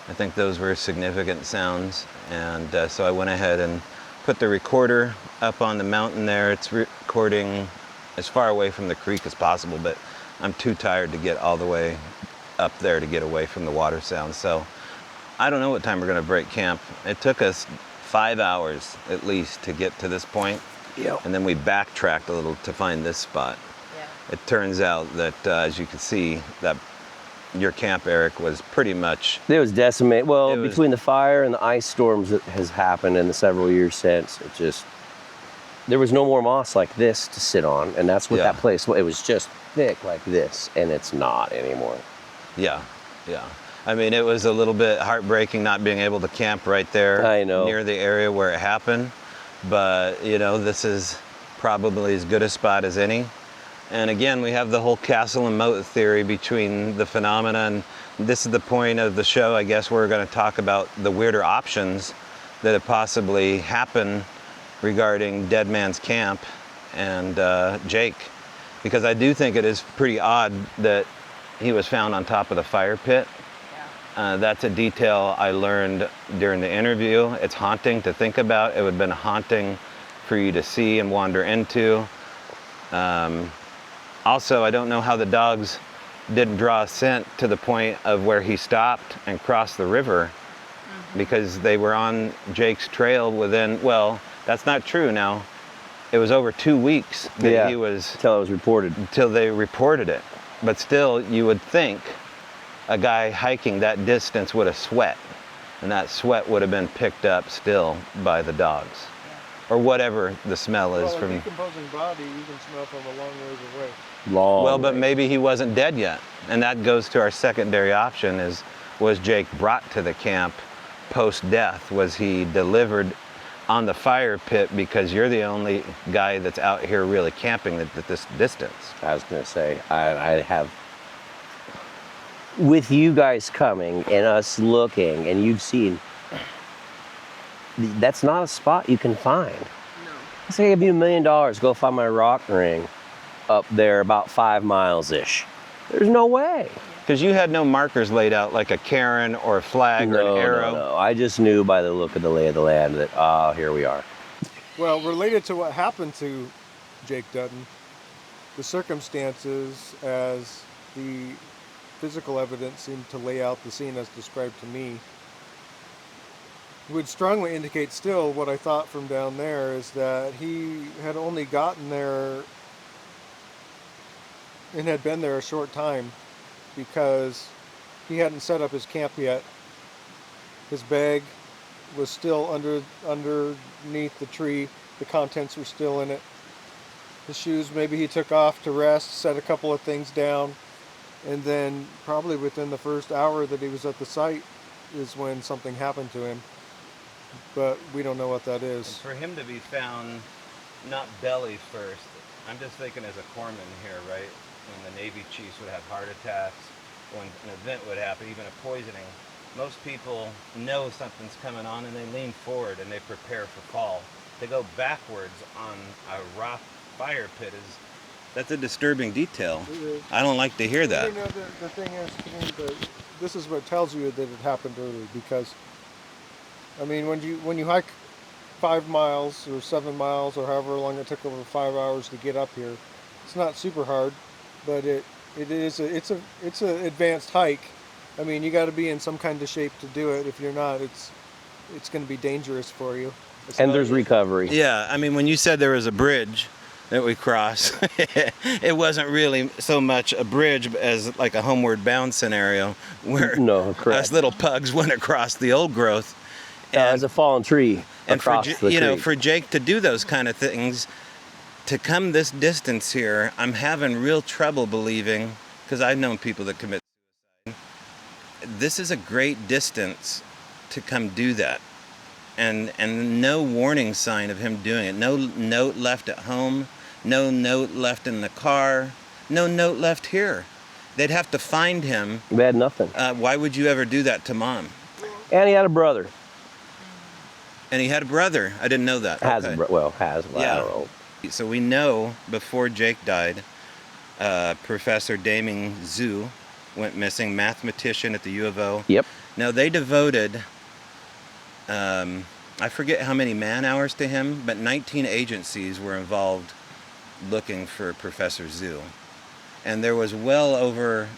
I think those were significant sounds, and so I went ahead and put the recorder up on the mountain there. It's recording as far away from the creek as possible, but I'm too tired to get all the way up there to get away from the water sounds. So I don't know what time we're gonna break camp. It took us 5 hours at least to get to this point. Yep. And then we backtracked a little to find this spot. Yeah. It turns out that, as you can see, that your camp, Eric, was pretty much... It was decimated. Well, It was- between the fire and the ice storms that has happened in the several years since, it just, there was no more moss like this to sit on, and that's what Yeah. that place was. It was just thick like this, and it's not anymore. Yeah, yeah. I mean, it was a little bit heartbreaking not being able to camp right there I know. near the area where it happened. But, you know, this is probably as good a spot as any. And again, we have the whole castle and moat theory between the phenomena. And this is the point of the show, I guess, where we're going to talk about the weirder options that have possibly happened regarding Dead Man's Camp and Jake. Because I do think it is pretty odd that he was found on top of the fire pit. That's a detail I learned during the interview. It's haunting to think about. It would have been haunting for you to see and wander into. Also, I don't know how the dogs didn't draw a scent to the point of where he stopped and crossed the river, because they were on Jake's trail within, well, that's not true now. It was over 2 weeks that he was... Until it was reported. Until they reported it. But still, you would think a guy hiking that distance would have sweat, and that sweat would have been picked up still by the dogs, or whatever the smell is Well, from. a decomposing body you can smell from a long ways away. Long. Well, but maybe he wasn't dead yet, and that goes to our secondary option: is was Jake brought to the camp post-death? Was he delivered on the fire pit because you're the only guy that's out here really camping at this distance? I was going to say, I have, with you guys coming and us looking, and you've seen, that's not a spot you can find. No. Let's say I give you $1 million, go find my rock ring up there about 5 miles-ish. There's no way. Because you had no markers laid out like a cairn or a flag or an arrow. No. I just knew by the look of the lay of the land that, here we are. Well, related to what happened to Jake Dutton, the circumstances as the physical evidence seemed to lay out the scene as described to me would strongly indicate still what I thought from down there, is that he had only gotten there and had been there a short time, because he hadn't set up his camp yet. His bag was still underneath the tree. The contents were still in it. His shoes, maybe he took off to rest, set a couple of things down, and then probably within the first hour that he was at the site is when something happened to him. But we don't know what that And is. for him to be found not belly first, I'm just thinking as a corpsman here, right? When the Navy chiefs would have heart attacks, when an event would happen, even a poisoning, most people know something's coming on and they lean forward and they prepare for fall. To go backwards on a rock fire pit that's a disturbing detail. It is. I don't like to hear that. You know, the thing is, to me, this is what tells you that it happened early, because, I mean, when you hike 5 miles or 7 miles or however long it took over 5 hours to get up here, it's not super hard, but it's an advanced hike. I mean, you got to be in some kind of shape to do it. If you're not, it's going to be dangerous for you. And there's recovery. Yeah, I mean, when you said there was a bridge that we crossed, it wasn't really so much a bridge as like a homeward bound scenario where No, correct. us little pugs went across the old growth. As a fallen tree And for, across the you know, creek. for Jake to do those kind of things, to come this distance here, I'm having real trouble believing, because I've known people that commit suicide. This is a great distance to come do that. And no warning sign of him doing it. No note left at home, no note left in the car, no note left here. They'd have to find him. We had nothing. Why would you ever do that to Mom? And he had a brother. And he had a brother. I didn't know that. Has Okay. well, I don't know. So we know before Jake died, Professor Daming Zhu went missing, mathematician at the U of O. Yep. Now they devoted, I forget how many man hours to him, but 19 agencies were involved looking for Professor Zhu. And there was well over,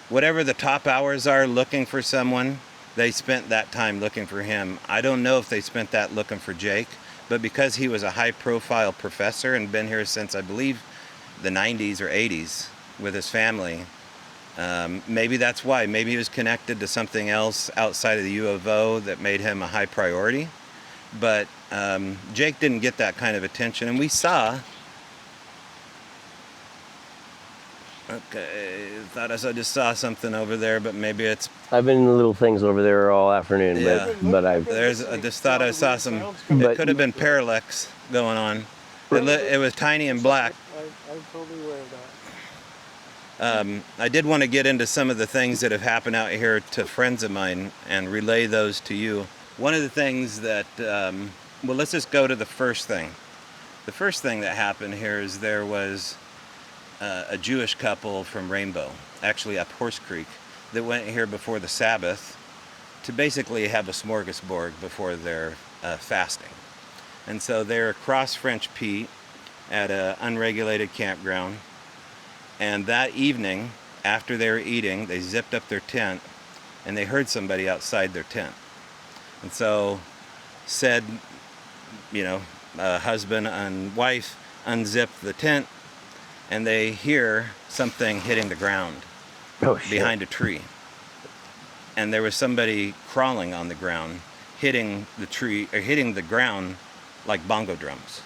whatever the top hours are looking for someone, they spent that time looking for him. I don't know if they spent that looking for Jake, but because he was a high-profile professor and been here since, I believe, the 90s or 80s with his family, maybe that's why. Maybe he was connected to something else outside of the UFO that made him a high priority. But Jake didn't get that kind of attention, and we saw... Okay, thought I just saw something over there, but maybe it's... I've been in little things over there all afternoon, Yeah. but I just thought I saw some... It could have been parallax going on. It was tiny and black. I'm totally aware of that. I did want to get into some of the things that have happened out here to friends of mine and relay those to you. One of the things that... well, let's just go to the first thing. The first thing that happened here is there was... a Jewish couple from Rainbow, actually up Horse Creek, that went here before the Sabbath to basically have a smorgasbord before their fasting. And so they're across French Pete at an unregulated campground. And that evening, after they were eating, they zipped up their tent and they heard somebody outside their tent. And so said, husband and wife unzipped the tent, and they hear something hitting the ground behind a tree. And there was somebody crawling on the ground, hitting the tree, or hitting the ground like bongo drums,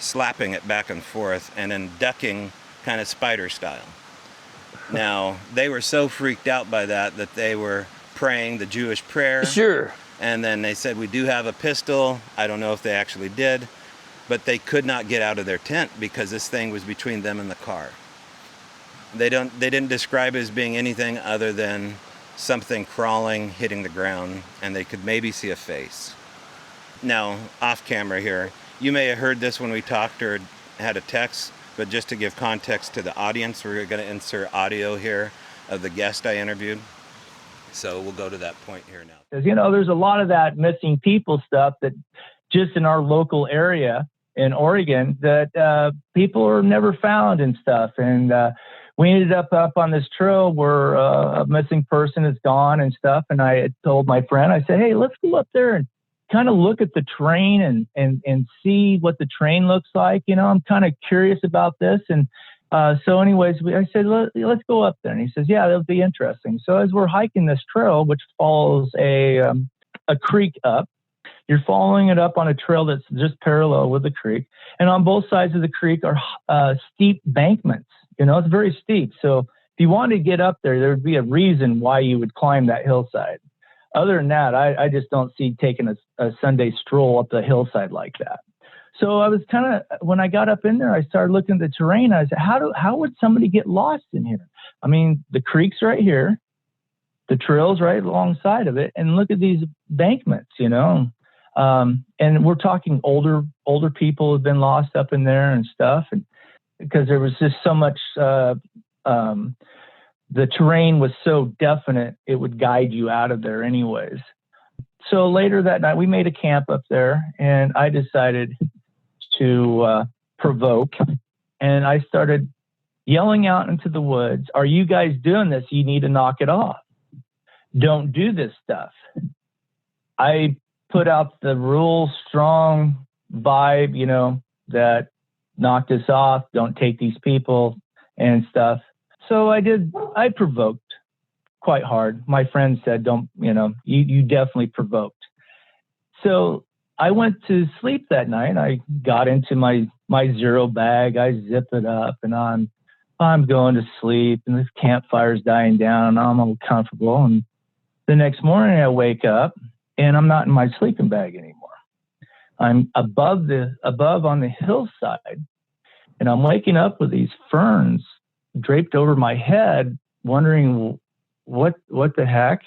slapping it back and forth, and then ducking kind of spider style. Now, they were so freaked out by that they were praying the Jewish prayer. Sure. And then they said, we do have a pistol. I don't know if they actually did. But they could not get out of their tent because this thing was between them and the car. They didn't describe it as being anything other than something crawling, hitting the ground, and they could maybe see a face. Now, off camera here, you may have heard this when we talked or had a text, but just to give context to the audience, we're going to insert audio here of the guest I interviewed. So we'll go to that point here now. Because, there's a lot of that missing people stuff that just in our local area in Oregon that people are never found and stuff. And we ended up on this trail where a missing person is gone and stuff. And I had told my friend, I said, hey, let's go up there and kind of look at the terrain and see what the terrain looks like. I'm kind of curious about this. And so anyways, I said, let's go up there. And he says, yeah, that'll be interesting. So as we're hiking this trail, which follows a creek up, you're following it up on a trail that's just parallel with the creek. And on both sides of the creek are steep bankments. It's very steep. So if you wanted to get up there, there would be a reason why you would climb that hillside. Other than that, I just don't see taking a Sunday stroll up the hillside like that. So I was when I got up in there, I started looking at the terrain. I said, how would somebody get lost in here? I mean, the creek's right here. The trail's right alongside of it. And look at these bankments, and we're talking older people have been lost up in there and stuff. And because there was just so much, the terrain was so definite, it would guide you out of there anyways. So later that night, we made a camp up there, and I decided to provoke, and I started yelling out into the woods, are you guys doing this? You need to knock it off. Don't do this stuff. I put out the real strong vibe, that knock this off, don't take these people and stuff. So I provoked quite hard. My friend said, you definitely provoked. So I went to sleep that night. I got into my zero bag. I zip it up and I'm going to sleep, and this campfire's dying down. I'm all comfortable. And the next morning I wake up and I'm not in my sleeping bag anymore. I'm above on the hillside, and I'm waking up with these ferns draped over my head, wondering what the heck.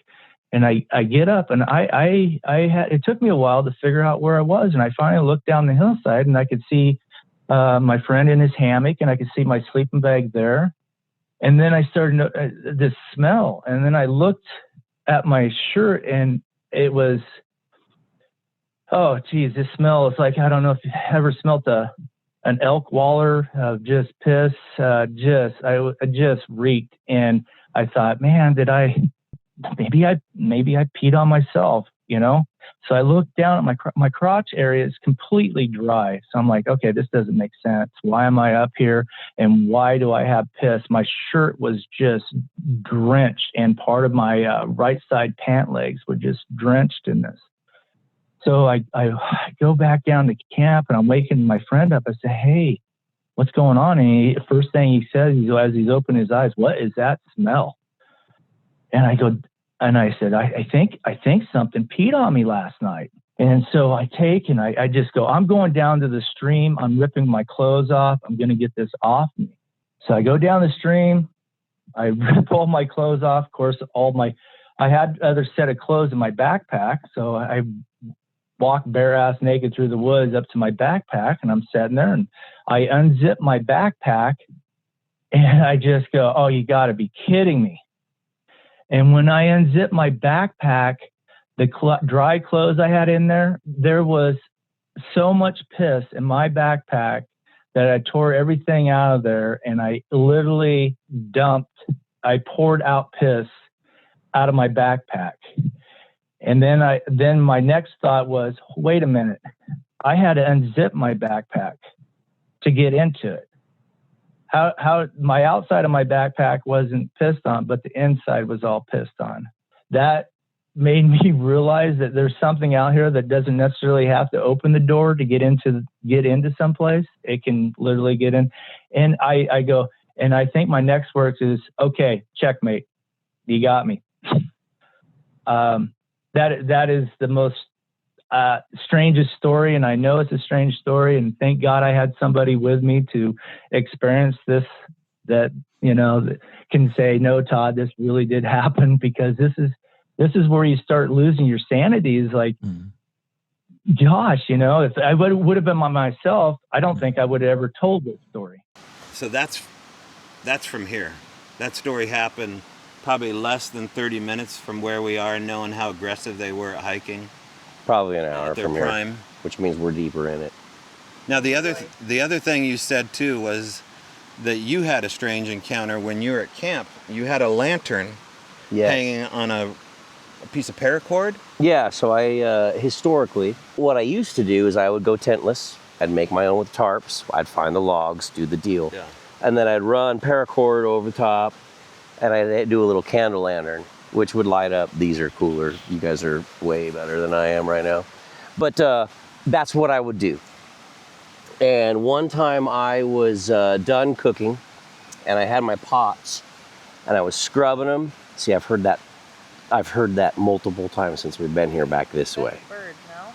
And I get up, and it took me a while to figure out where I was. And I finally looked down the hillside, and I could see my friend in his hammock, and I could see my sleeping bag there. And then I started this smell, and then I looked at my shirt, and it was, oh geez, this smell is like, I don't know if you ever smelt an elk waller of just piss. I just reeked. And I thought, man, did I maybe I peed on myself, you know? So I looked down at my crotch area is completely dry. So I'm like, okay, this doesn't make sense. Why am I up here? And why do I have piss? My shirt was just drenched, and part of my right side pant legs were just drenched in this. So I go back down to camp, and I'm waking my friend up. I say, hey, what's going on? And first thing he says, as he's opening his eyes, what is that smell? And I said, I think something peed on me last night. And so I just go, I'm going down to the stream. I'm ripping my clothes off. I'm going to get this off me. So I go down the stream. I rip all my clothes off. Of course, I had other set of clothes in my backpack. So I walk bare ass naked through the woods up to my backpack, and I'm sitting there, and I unzip my backpack, and I just go, oh, you got to be kidding me. And when I unzipped my backpack, the dry clothes I had in there, there was so much piss in my backpack that I tore everything out of there, and I literally I poured out piss out of my backpack. And then my next thought was, wait a minute, I had to unzip my backpack to get into it. How my outside of my backpack wasn't pissed on, but the inside was all pissed on. That made me realize that there's something out here that doesn't necessarily have to open the door to get into someplace. It can literally get in. And I go, and I think my next words is, okay, checkmate. You got me. That is the most strangest story, and I know it's a strange story, and thank God I had somebody with me to experience this, that can say, no, Todd, this really did happen, because this is where you start losing your sanity. Is like, gosh, if I would have been by myself, I don't think I would have ever told this story. So that's from here. That story happened probably less than 30 minutes from where we are, knowing how aggressive they were at hiking. Probably an hour from prime. here, which means we're deeper in it. Now, the other thing you said too was that you had a strange encounter when you were at camp. You had a lantern hanging on a piece of paracord. Yeah. So I historically, what I used to do is I would go tentless. I'd make my own with tarps. I'd find the logs, do the deal, and then I'd run paracord over the top, and I'd do a little candle lantern, which would light up. These are cooler. You guys are way better than I am right now. But that's what I would do. And one time I was done cooking, and I had my pots, and I was scrubbing them. See, I've heard that multiple times since we've been here back this way. Bird, no?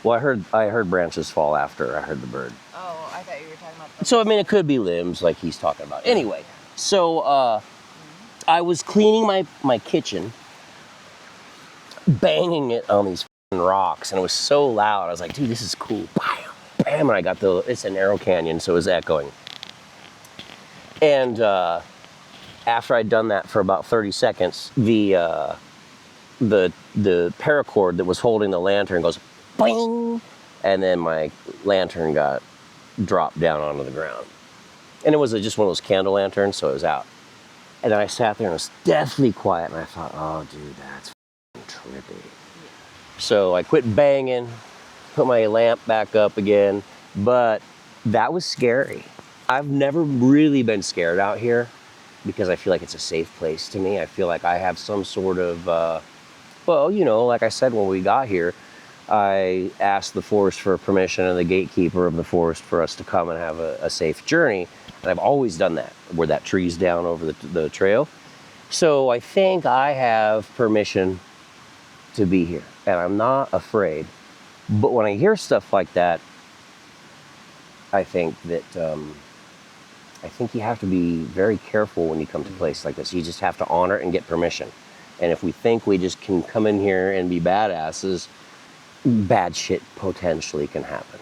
Well, I heard branches fall after I heard the bird. Oh, I thought you were talking about So, I mean, it could be limbs like he's talking about. Anyway, so I was cleaning my kitchen, banging it on these rocks, and it was so loud. I was like, dude, this is cool. Bam, bam, and I got it's a narrow canyon, so it was echoing. And after I'd done that for about 30 seconds, the paracord that was holding the lantern goes bing, and then my lantern got dropped down onto the ground. And it was just one of those candle lanterns, so it was out. And then I sat there and it was deathly quiet, and I thought, oh, dude, that's trippy. So I quit banging, put my lamp back up again, but that was scary. I've never really been scared out here because I feel like it's a safe place to me. I feel like I have some sort of, like I said when we got here, I asked the forest for permission and the gatekeeper of the forest for us to come and have a safe journey. And I've always done that, where that tree's down over the trail. So I think I have permission to be here, and I'm not afraid. But when I hear stuff like that, I think that you have to be very careful when you come to a place like this. You just have to honor it and get permission. And if we think we just can come in here and be badasses, bad shit potentially can happen.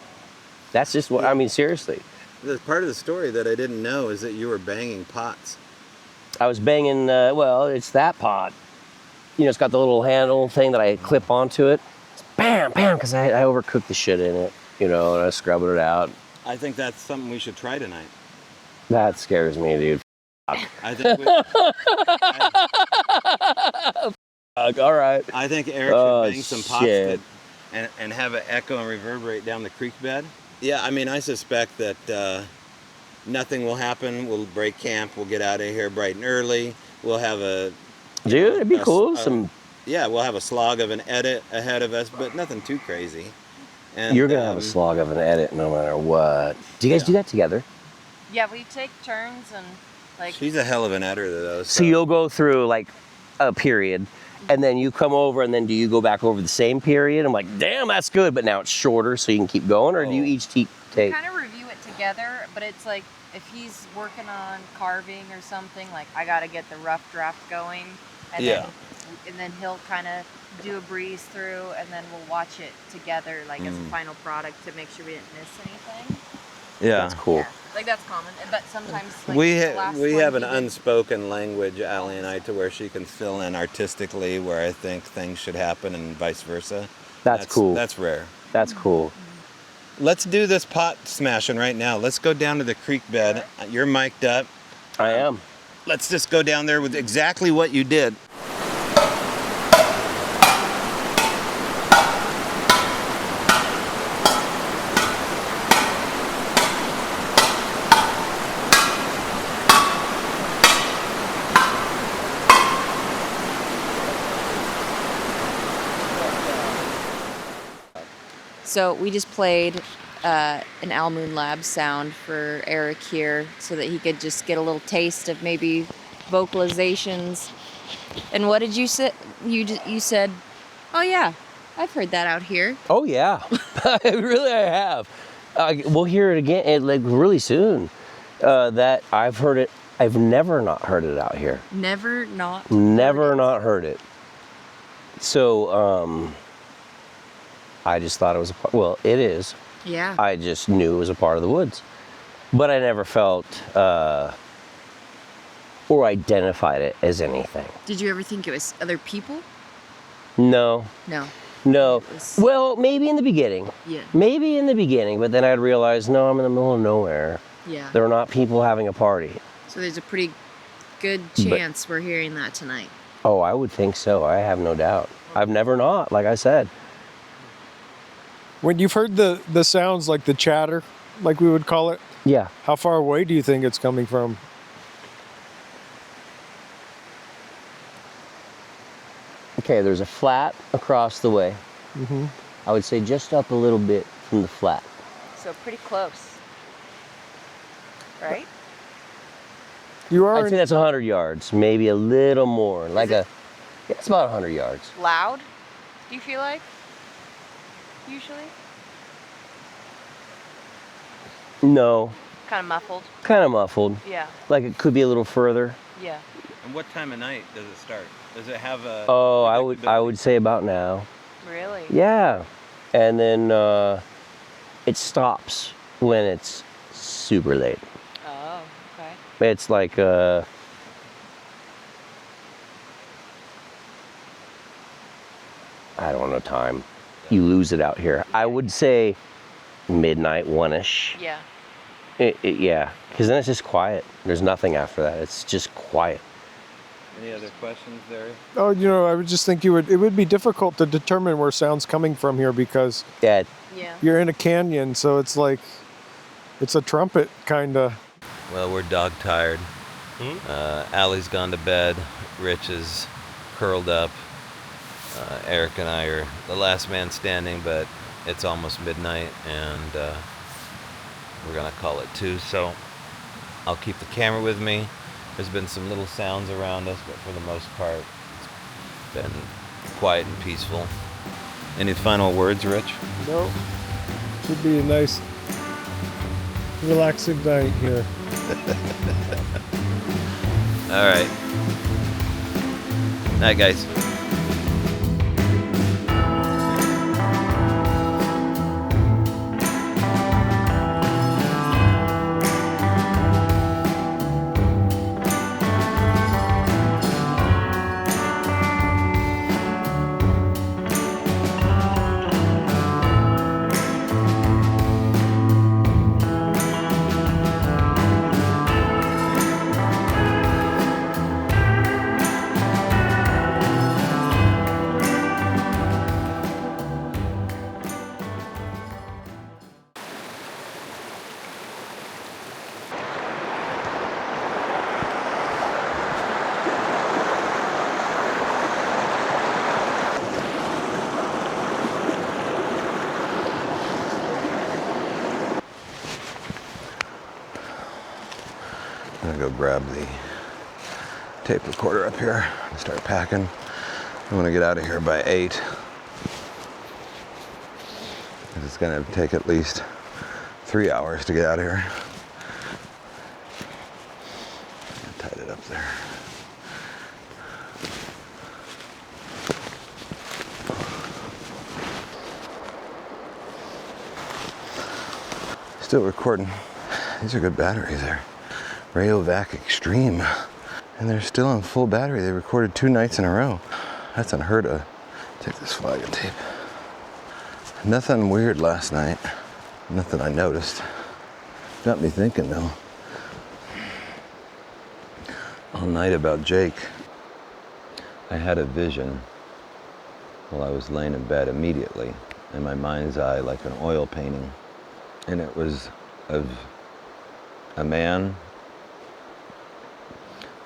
That's just what I mean, seriously. The part of the story that I didn't know is that you were banging pots. I was banging, it's that pot. It's got the little handle thing that I clip onto it. It's bam, bam, because I overcooked the shit in it, and I scrubbed it out. I think that's something we should try tonight. That scares me, dude. I think All right. I think Eric should bang some pots and have it echo and reverberate down the creek bed. Yeah, I mean, I suspect that nothing will happen. We'll break camp. We'll get out of here bright and early. We'll have Dude, it'd be cool. We'll have a slog of an edit ahead of us, but nothing too crazy. And you're gonna have a slog of an edit no matter what. Do you guys do that together? Yeah, we take turns and like. She's a hell of an editor, though. So you'll go through like a period, and then you come over, and then do you go back over the same period? I'm like, damn, that's good, but now it's shorter, so you can keep going, or do you each take? We kind of review it together, but it's like if he's working on carving or something, like I gotta get the rough draft going, and then he'll kind of do a breeze through, and then we'll watch it together, like as a final product to make sure we didn't miss anything. Yeah, that's cool. Yeah. Like that's common, but sometimes like, we have an unspoken language, Allie and I, to where she can fill in artistically where I think things should happen, and vice versa. That's cool. That's rare. That's cool. Let's do this pot smashing right now. Let's go down to the creek bed. You're mic'd up. I am. Let's just go down there with exactly what you did. So we just played an Al Moon Lab sound for Eric here so that he could just get a little taste of maybe vocalizations. And what did you say? You said, oh yeah, I've heard that out here. Oh yeah, really I have. We'll hear it again like really soon. That I've heard it. I've never not heard it out here. Never not heard it. So I just thought it was well, it is. Yeah. I just knew it was a part of the woods, but I never felt or identified it as anything. Did you ever think it was other people? No. No. Well, maybe in the beginning. Yeah. Maybe in the beginning, but then I'd realize, no, I'm in the middle of nowhere. Yeah. There are not people having a party. So there's a pretty good chance we're hearing that tonight. Oh, I would think so. I have no doubt. I've never not, like I said. When you've heard the sounds, like the chatter, like we would call it, Yeah. how far away do you think it's coming from? Okay, there's a flat across the way. Mm-hmm. I would say just up a little bit from the flat. So pretty close. Right? You are. I'd say that's 100 yards, maybe a little more. It's about 100 yards. Loud? Do you feel like? Usually? No, Kind of muffled. kind of muffled. Yeah. Like it could be a little further. Yeah. And what time of night does it start? Does it have a... Oh, I would say about now. Really? Yeah. And then it stops when it's super late. Oh, okay. It's like I don't know time. You lose it out here. I would say midnight, one-ish. Yeah. Yeah, because then it's just quiet. There's nothing after that. It's just quiet. Any other questions there? Oh, I would just think it would be difficult to determine where sound's coming from here because Yeah. you're in a canyon, so it's like it's a trumpet kind of. Well, we're dog tired. Allie's gone to bed. Rich is curled up. Eric and I are the last man standing, but it's almost midnight, and we're gonna call it 2. So I'll keep the camera with me. There's been some little sounds around us, but for the most part, it's been quiet and peaceful. Any final words, Rich? No. Should be a nice, relaxing night here. All right. Night, guys. I'm gonna go grab the tape recorder up here and start packing. I want to get out of here by 8. It's gonna take at least 3 hours to get out of here. I tied it up there. Still recording. These are good batteries there. Rayovac Extreme. And they're still on full battery. They recorded 2 nights in a row. That's unheard of. Take this flag of tape. Nothing weird last night. Nothing I noticed. Got me thinking though. All night about Jake. I had a vision while I was laying in bed immediately in my mind's eye like an oil painting. And it was of a man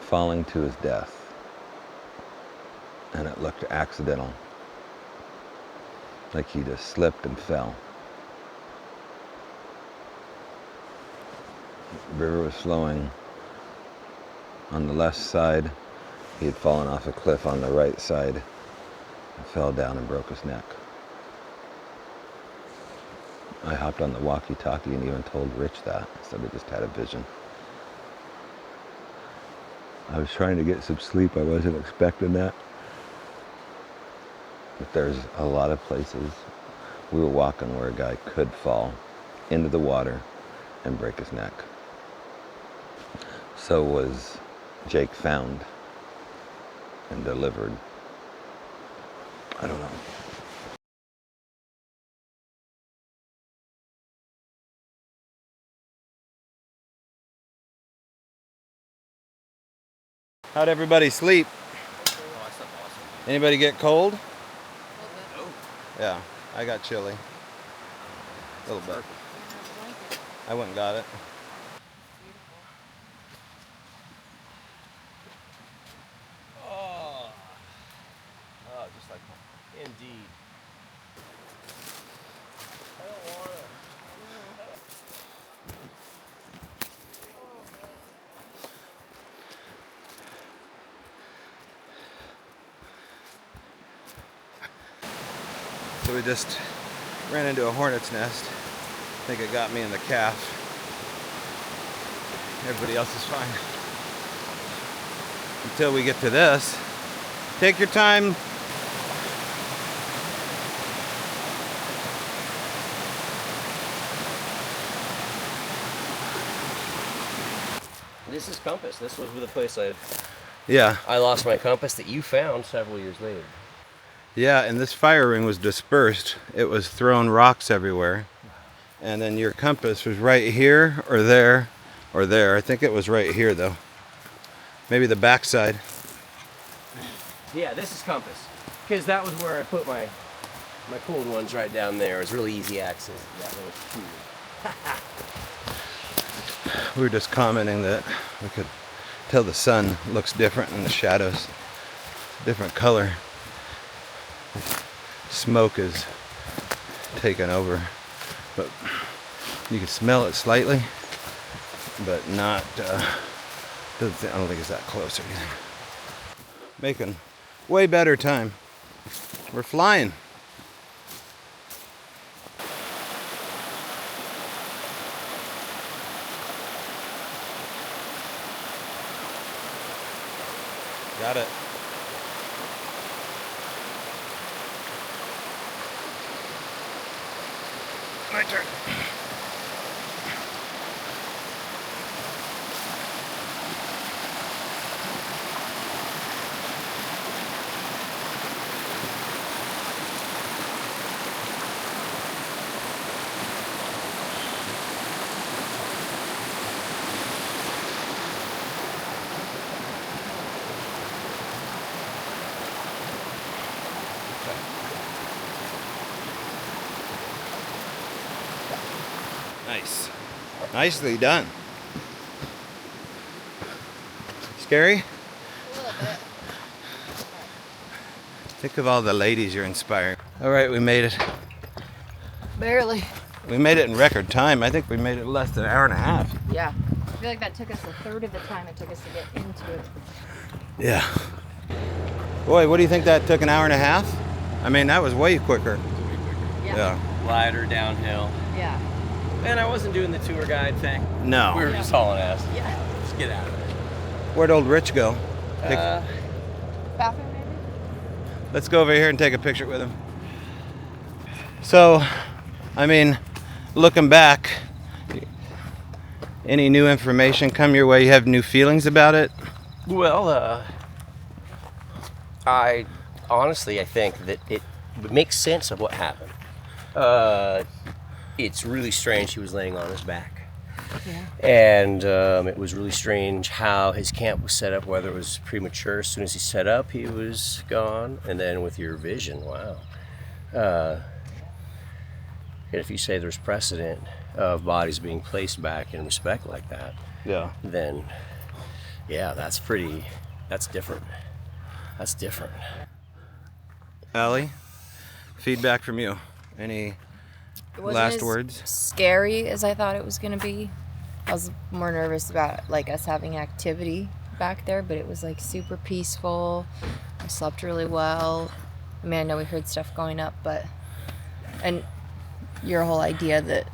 falling to his death. And it looked accidental. Like he just slipped and fell. The river was flowing on the left side. He had fallen off a cliff on the right side and fell down and broke his neck. I hopped on the walkie-talkie and even told Rich that. I said I just had a vision. I was trying to get some sleep. I wasn't expecting that. But there's a lot of places we were walking where a guy could fall into the water and break his neck. So was Jake found and delivered. I don't know. How'd everybody sleep? Oh, I slept awesome. Anybody get cold? No. Yeah, I got chilly. A little bit. I went and got it. Oh, just like home. Indeed. I don't want it. So we just ran into a hornet's nest. I think it got me in the calf. Everybody else is fine. Until we get to this. Take your time. This is compass. This was the place Yeah. I lost my compass that you found several years later. Yeah, and this fire ring was dispersed. It was thrown rocks everywhere. And then your compass was right here or there or there. I think it was right here though. Maybe the backside. Yeah, this is compass. Because that was where I put my cold ones right down there. It was really easy access to that little tube. We were just commenting that we could tell the sun looks different in the shadows. Different color. Smoke is taken over. But you can smell it slightly. But not, I don't think it's that close or anything. Making way better time. We're flying. Got it. My turn. Nice. Nicely done. Scary? A little bit. Think of all the ladies you're inspiring. All right, we made it. Barely. We made it in record time. I think we made it less than an hour and a half. Yeah. I feel like that took us a third of the time it took us to get into it. Yeah. Boy, what do you think that took, an hour and a half? I mean, that was way quicker. Yeah. Lighter downhill. Yeah. And I wasn't doing the tour guide thing. No. We were just hauling ass. Yeah. Let's get out of there. Where'd old Rich go? Bathroom maybe? Let's go over here and take a picture with him. So, I mean, looking back, any new information come your way? You have new feelings about it? Well, I think that it makes sense of what happened. It's really strange he was laying on his back. Yeah. And it was really strange how his camp was set up, whether it was premature. As soon as he set up, he was gone. And then with your vision, wow. And if you say there's precedent of bodies being placed back in respect like that, Yeah. then yeah, that's different. That's different. Allie, feedback from you. Any It wasn't last as words? scary as I thought it was going to be. I was more nervous about like us having activity back there, but it was like super peaceful. I slept really well. I mean, I know we heard stuff going up, and your whole idea that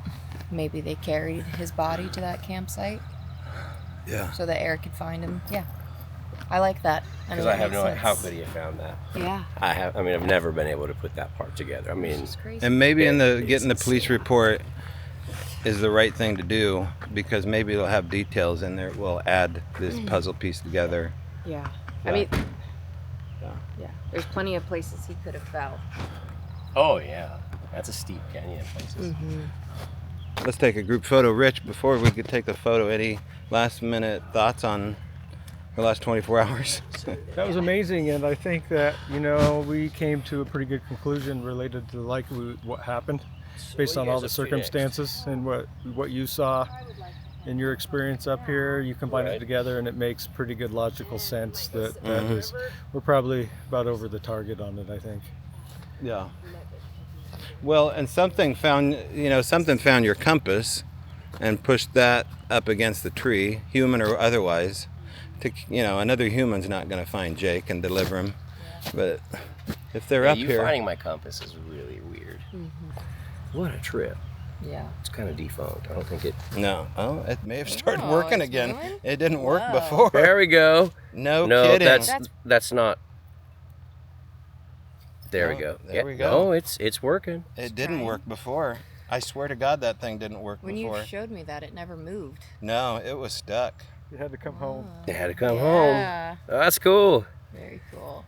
maybe they carried his body to that campsite Yeah. so that Eric could find him. Yeah, I like that. Because I have no idea how could he have found that. Yeah. I've never been able to put that part together. I mean, It's crazy. And maybe it's getting the police insane. report is the right thing to do, because maybe it'll have details in there. We'll add this puzzle piece together. Yeah. Yeah. I mean, Yeah. yeah. There's plenty of places he could have fell. oh yeah, that's a steep canyon places. Let's take a group photo. Rich, before we could take the photo, any last minute thoughts on the last 24 hours? That was amazing, and I think that, you know, we came to a pretty good conclusion related to what happened, based Well, on you all guys the are finished. circumstances and what you saw in your experience up here. You combine it Right. together, and it makes pretty good logical sense that we're probably about over the target on it, I think. Yeah. Well, and something found your compass and pushed that up against the tree, human or otherwise. Another human's not going to find Jake and deliver him. But if they're Yeah, up you here, finding my compass is really weird. What a trip. Yeah. It's kind of defunct. I don't think it. no. Oh, it may have started Oh, working it's again. moving? It didn't work Wow. before. There we go. No No, kidding. that's not. There we Oh, go. there we go. Oh, it's working. It didn't trying. work before. I swear to God, that thing didn't work When before. you showed me that, it never moved. No, it was stuck. You had to come home. They had to come home. Yeah. Oh, that's cool. Very cool.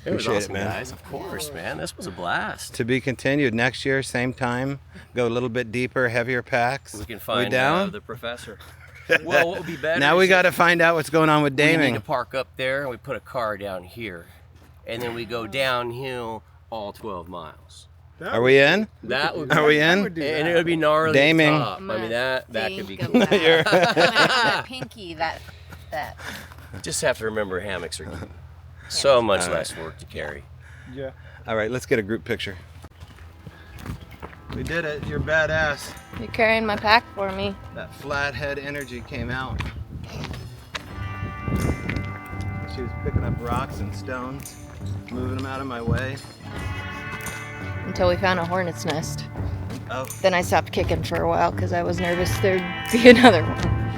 It was Appreciate it, awesome, man. guys. Of course, man. This was a blast. To be continued next year, same time. Go a little bit deeper, heavier packs. We can find down? the professor. Well, what would be better? Now we is got to if find out what's going on with we need Daming. to park up there, and we put a car down here, and then we go downhill all 12 miles. Are we in? That would. Are we I in? would do And that. it would be gnarly. Daming. Top. I mean that could be Think cool. about You're- that pinky, that. Just have to remember hammocks are so much less work to carry. Yeah. All right, let's get a group picture. We did it. You're badass. You're carrying my pack for me. That flathead energy came out. She was picking up rocks and stones, moving them out of my way. Until we found a hornet's nest. Oh, Then I stopped kicking for a while because I was nervous there'd be another one.